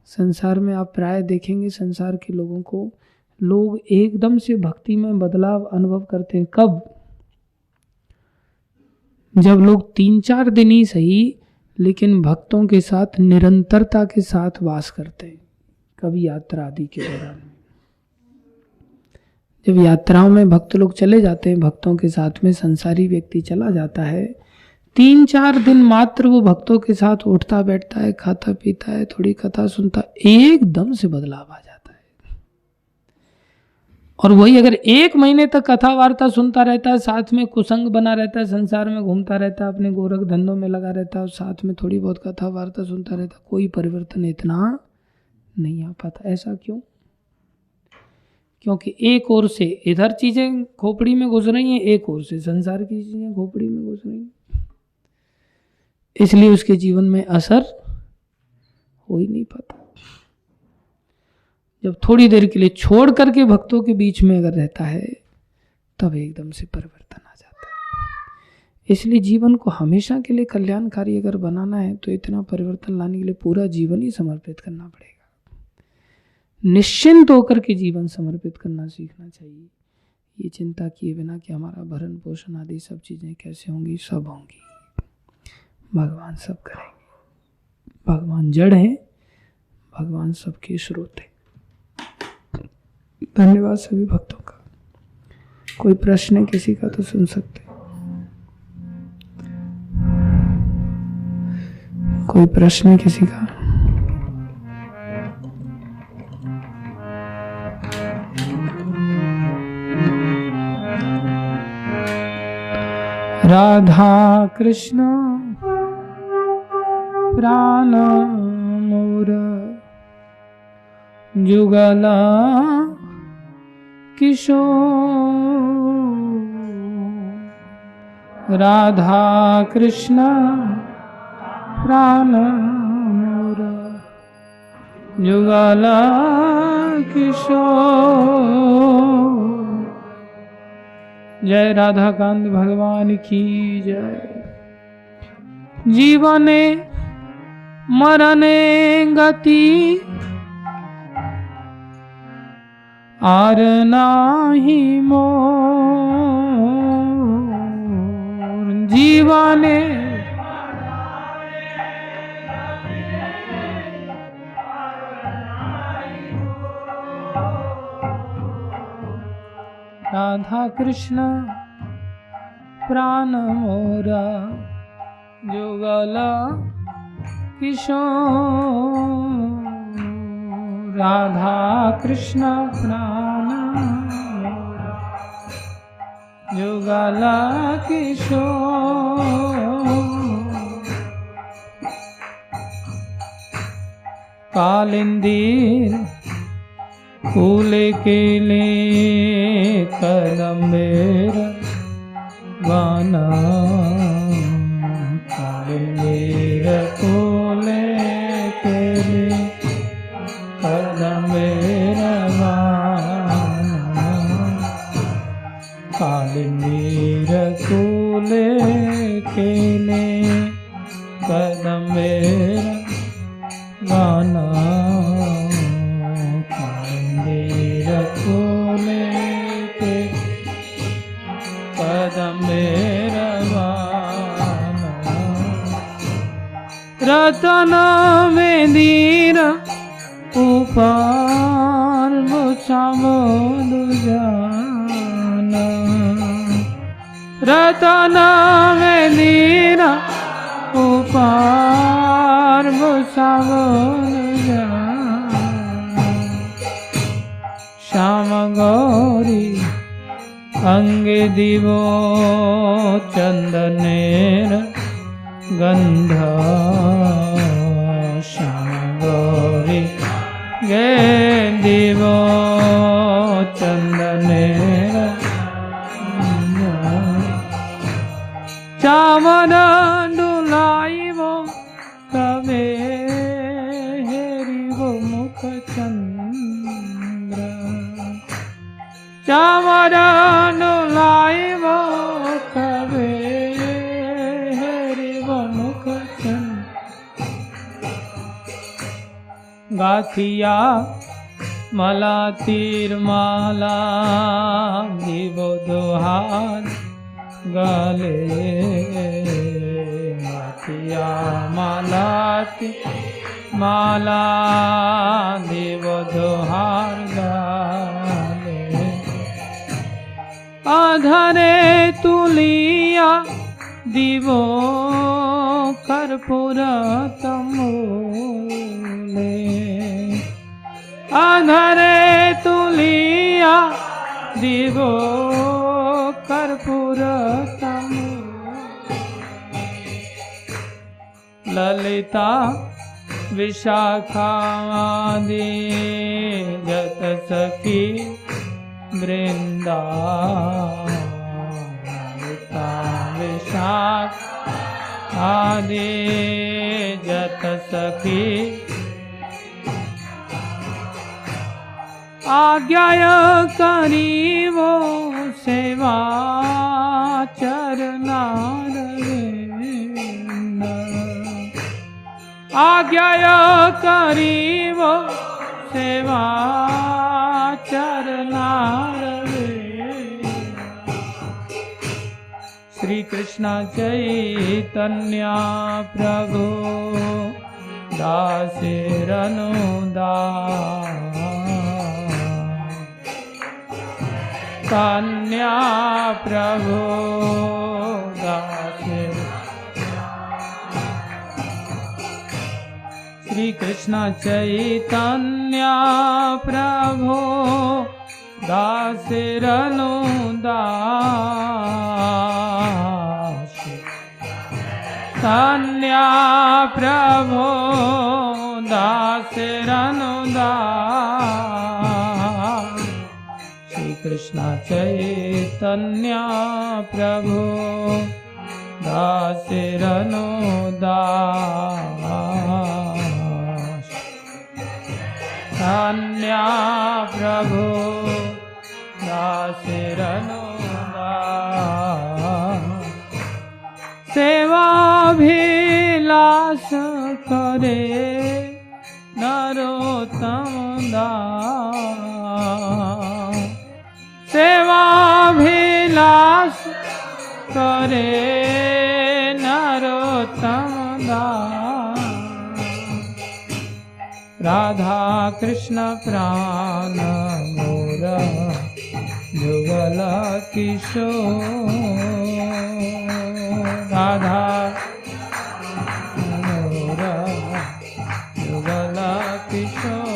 संसार में आप प्राय देखेंगे, संसार के लोगों को लोग एकदम से भक्ति में बदलाव अनुभव करते हैं। कब? जब लोग 3-4 दिन ही सही लेकिन भक्तों के साथ निरंतरता के साथ वास करते हैं। कभी यात्रा आदि के दौरान, जब यात्राओं में भक्त लोग चले जाते हैं, भक्तों के साथ में संसारी व्यक्ति चला जाता है, 3-4 दिन मात्र वो भक्तों के साथ उठता बैठता है, खाता पीता है, थोड़ी कथा सुनता, एकदम से बदलाव आ जाता है। और वही अगर 1 महीने तक कथा वार्ता सुनता रहता है, साथ में कुसंग बना रहता है, संसार में घूमता रहता है, अपने गोरख धंधों में लगा रहता है और साथ में थोड़ी बहुत कथा वार्ता सुनता रहता, कोई परिवर्तन इतना नहीं आ पाता। ऐसा क्यों? क्योंकि एक ओर से इधर चीजें खोपड़ी में घुस रही हैं, एक ओर से संसार की चीजें खोपड़ी में घुस रही हैं, इसलिए उसके जीवन में असर हो ही नहीं पाता। जब थोड़ी देर के लिए छोड़ करके भक्तों के बीच में अगर रहता है, तब एकदम से परिवर्तन आ जाता है। इसलिए जीवन को हमेशा के लिए कल्याणकारी अगर बनाना है तो इतना परिवर्तन लाने के लिए पूरा जीवन ही समर्पित करना पड़ेगा। निश्चिंत होकर के जीवन समर्पित करना सीखना चाहिए। ये चिंता किए बिना कि हमारा भरण पोषण आदि सब चीजें कैसे होंगी, सब होंगी। भगवान सब करेंगे। भगवान जड़ है, भगवान सबके स्रोत है। धन्यवाद सभी भक्तों का। कोई प्रश्न है किसी का तो सुन सकते हैं। कोई प्रश्न है किसी का? राधा कृष्ण प्राण मोर जुगला किशोर। राधा कृष्ण प्राण मोर जुगला किशोर। जय राधा कांत भगवान की जय। जीवने मरने गति आर नाही मोर। जीवने राधा कृष्ण प्राण मोरा जुगला किशोर। राधा कृष्ण प्राण मोरा जुगला किशोर। कालिंदीर फूले केले कदम मेरा गाना। कालिंदीर फूले केले कदम मेरा गाना। कालिंदीर फूले केले कदम मेरा गाना। रतन में दीन ऊपर मुसामोद जाना। रतन में दीन ऊपर मुसामोद जाना। श्याम गौरी अंगे दिवो चंदनेर गंधा। श्याम गौरी गे दिवो चंदनेर चामन डुलाइवो कबे गाथिया माला तीर माला दीवो दोहार गले गाथिया माला तीर माला दीवो दोहार गले आधारे तुलिया दीवो कर्पूर तमूले आधारे तुलिया दीवो कर्पूर तमूले ललिता विशाखादि जत सखी वृंदा ललिता विशाख आदि जत सखी आज्ञाय करीवो सेवा चरनारविंद आज्ञाय करीवो सेवा चरनारविंद श्री कृष्ण चैतन्य प्रभु दासेरनुदास कन्या प्रभु दासेर श्री कृष्ण चैतन्य प्रभु दासेरनुदास कन्या प्रभु दासेरनुदास श्री कृष्ण चैतन्य प्रभु दासेरनुदास कन्या प्रभु दासेरनुदास सेवाभिलाष करे नरोत्तम दास सेवाभिलाष करे नरोत्तम दास राधा कृष्ण प्राण मोर जुगल किशोर राधा मोर जुगल किशोर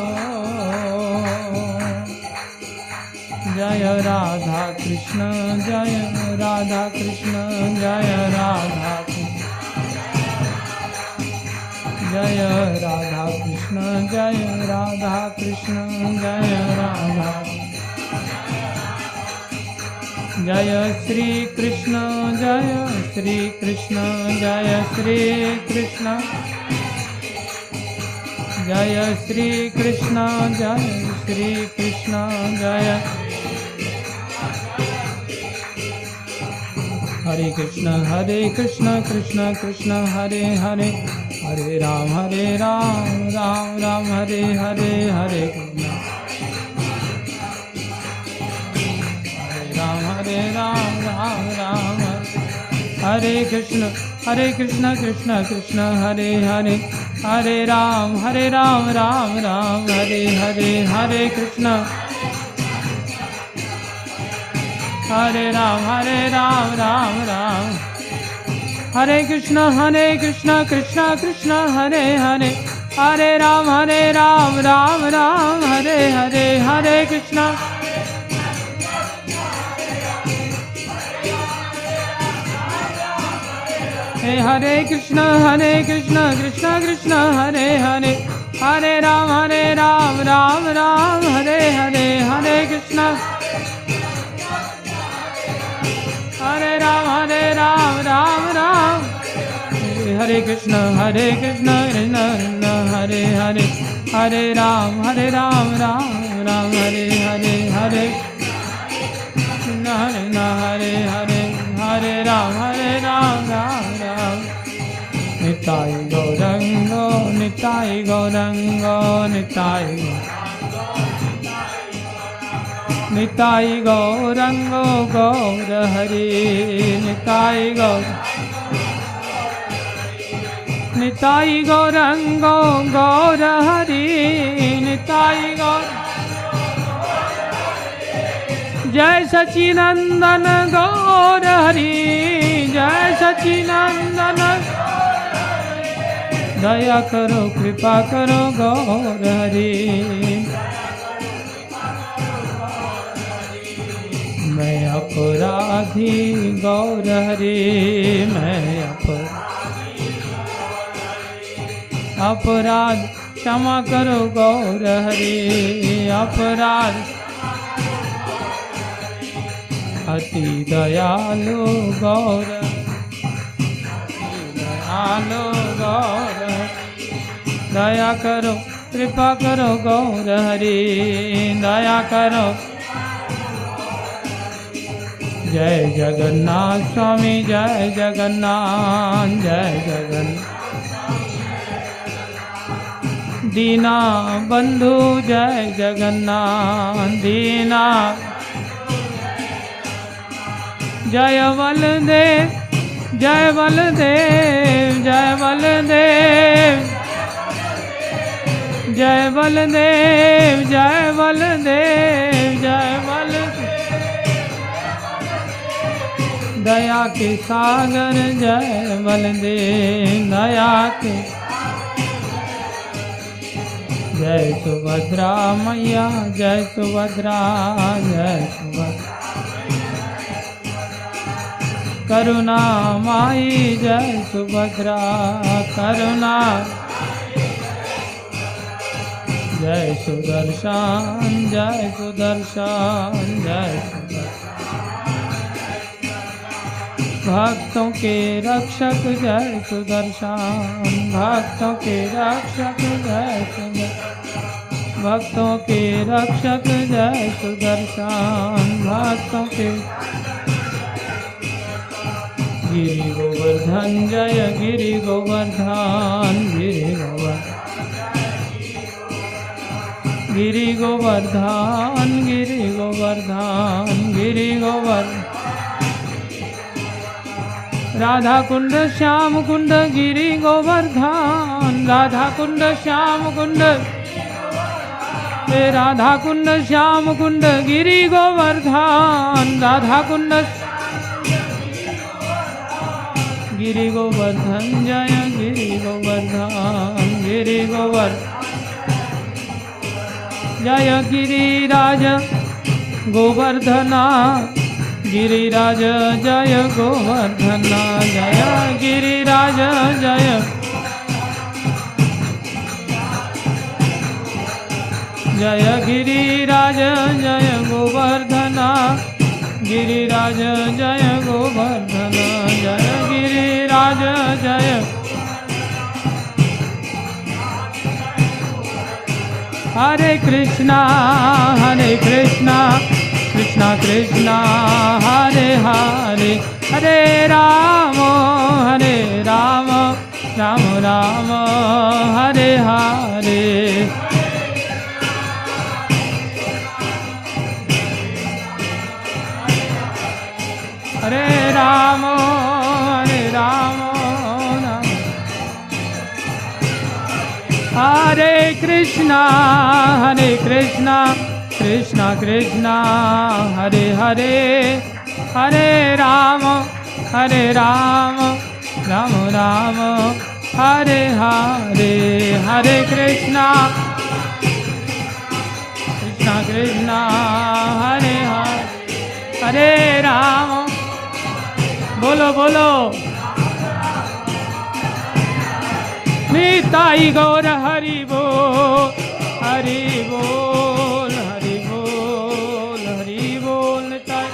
जय राधा कृष्ण जय राधा कृष्ण जय राधा जय राधा कृष्ण जय राधा कृष्ण जय राधा जय श्री कृष्ण जय श्री कृष्ण जय श्री कृष्ण जय श्री कृष्ण जय श्री कृष्ण जय हरे कृष्ण कृष्ण कृष्ण हरे हरे हरे राम राम राम हरे हरे हरे राम राम हरे कृष्ण कृष्ण कृष्ण हरे हरे हरे राम राम राम हरे हरे हरे कृष्ण हरे राम राम राम हरे कृष्ण कृष्ण कृष्ण हरे हरे हरे राम राम राम हरे हरे हरे कृष्ण हरे कृष्ण कृष्ण कृष्ण हरे हरे हरे राम राम राम हरे हरे हरे कृष्ण हरे राम राम राम हरे कृष्ण कृष्ण हरे हरे हरे राम राम राम हरे हरे हरे कृष्ण हरे हरे हरे राम राम राम निताय गौरंगो निताय निताई गौरंग निताई निताई गौरंग गौर हरि निताई गौर निताई गौरंग गौर हरि निताई गौर जय सचिनंदन गौर हरि जय सचिनंदन दया करो कृपा करो गौर हरि मैं अपराधी गौर हरि मैं अपराध क्षमा करो गौर हरि अपराध अति दयालु गौर दयालु गौर दया करो कृपा करो गौर हरि दया करो जय जगन्नाथ स्वामी जय जगन्नाथ जय जगन्नाथ दीना बंधु जय जगन्नाथ दीना जय बलदेव जय बलदेव जय बलदेव जय बलदेव जय बलदेव जय बलदेव दया के सागर जय बलदेव दया के जय सुभद्रा मैया जय सुभद्रा जय सुभद्रा करुणा माई जय सुभद्रा करुणा जय सुदर्शन जय सुदर्शन जय सुदर्शन भक्तों के रक्षक जय सुदर्शन भक्तों के रक्षक जय सुदर्शन भक्तों के रक्षक जय सुदर्शन भक्तों के गिरि गोवर्धन जय गिरि गोवर्धन गिरि गोवर्धन गिरि गोवर्धन गिरि गोवर्धन गिरि गोवर्धन राधा कुंड श्याम कुंड गिरि गोवर्धन राधा कुंड श्याम कुंड राधा कुंड श्याम कुंड गिरि गोवर्धन राधा कुंड गिरि गोवर्धन जय गिरि गोवर्धन गिरि गोवर्धन जय गिरिराज गोवर्धना गिरिराज जय गोवर्धना जय गिरिराज जय जय गिरिराज जय गोवर्धना गिरिराज जय गोवर्धना जय गिरिराज जय हरे कृष्णा कृष्णा कृष्णा हरे हरे हरे राम राम राम हरे हरे हरे राम राम हरे कृष्णा कृष्णा कृष्णा हरे हरे हरे राम राम राम हरे हरे हरे कृष्णा कृष्णा हरे हरे हरे राम बोलो बोलो निताई गौर हरि बोल हरि बोल हरि बोल हरि बोल निताई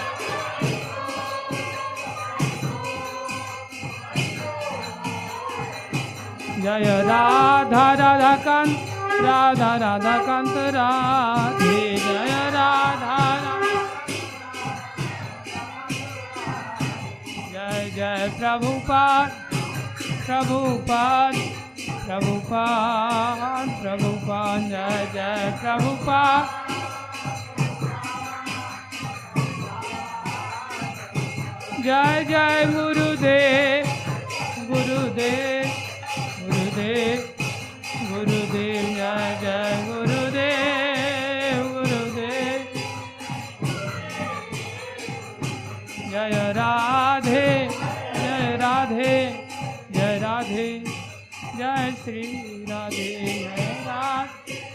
जय राधा राधा कांत राधा कांत राधे जय राधा जय जय प्रभुपाद प्रभुपाद प्रभुपाद जय जय प्रभुपाद। जय जय गुरुदेव गुरुदेव गुरुदेव गुरुदेव जय जय गुरुदेव गुरुदेव। जय राधे जय राधे जय राधे जय श्री राधे जय राधे।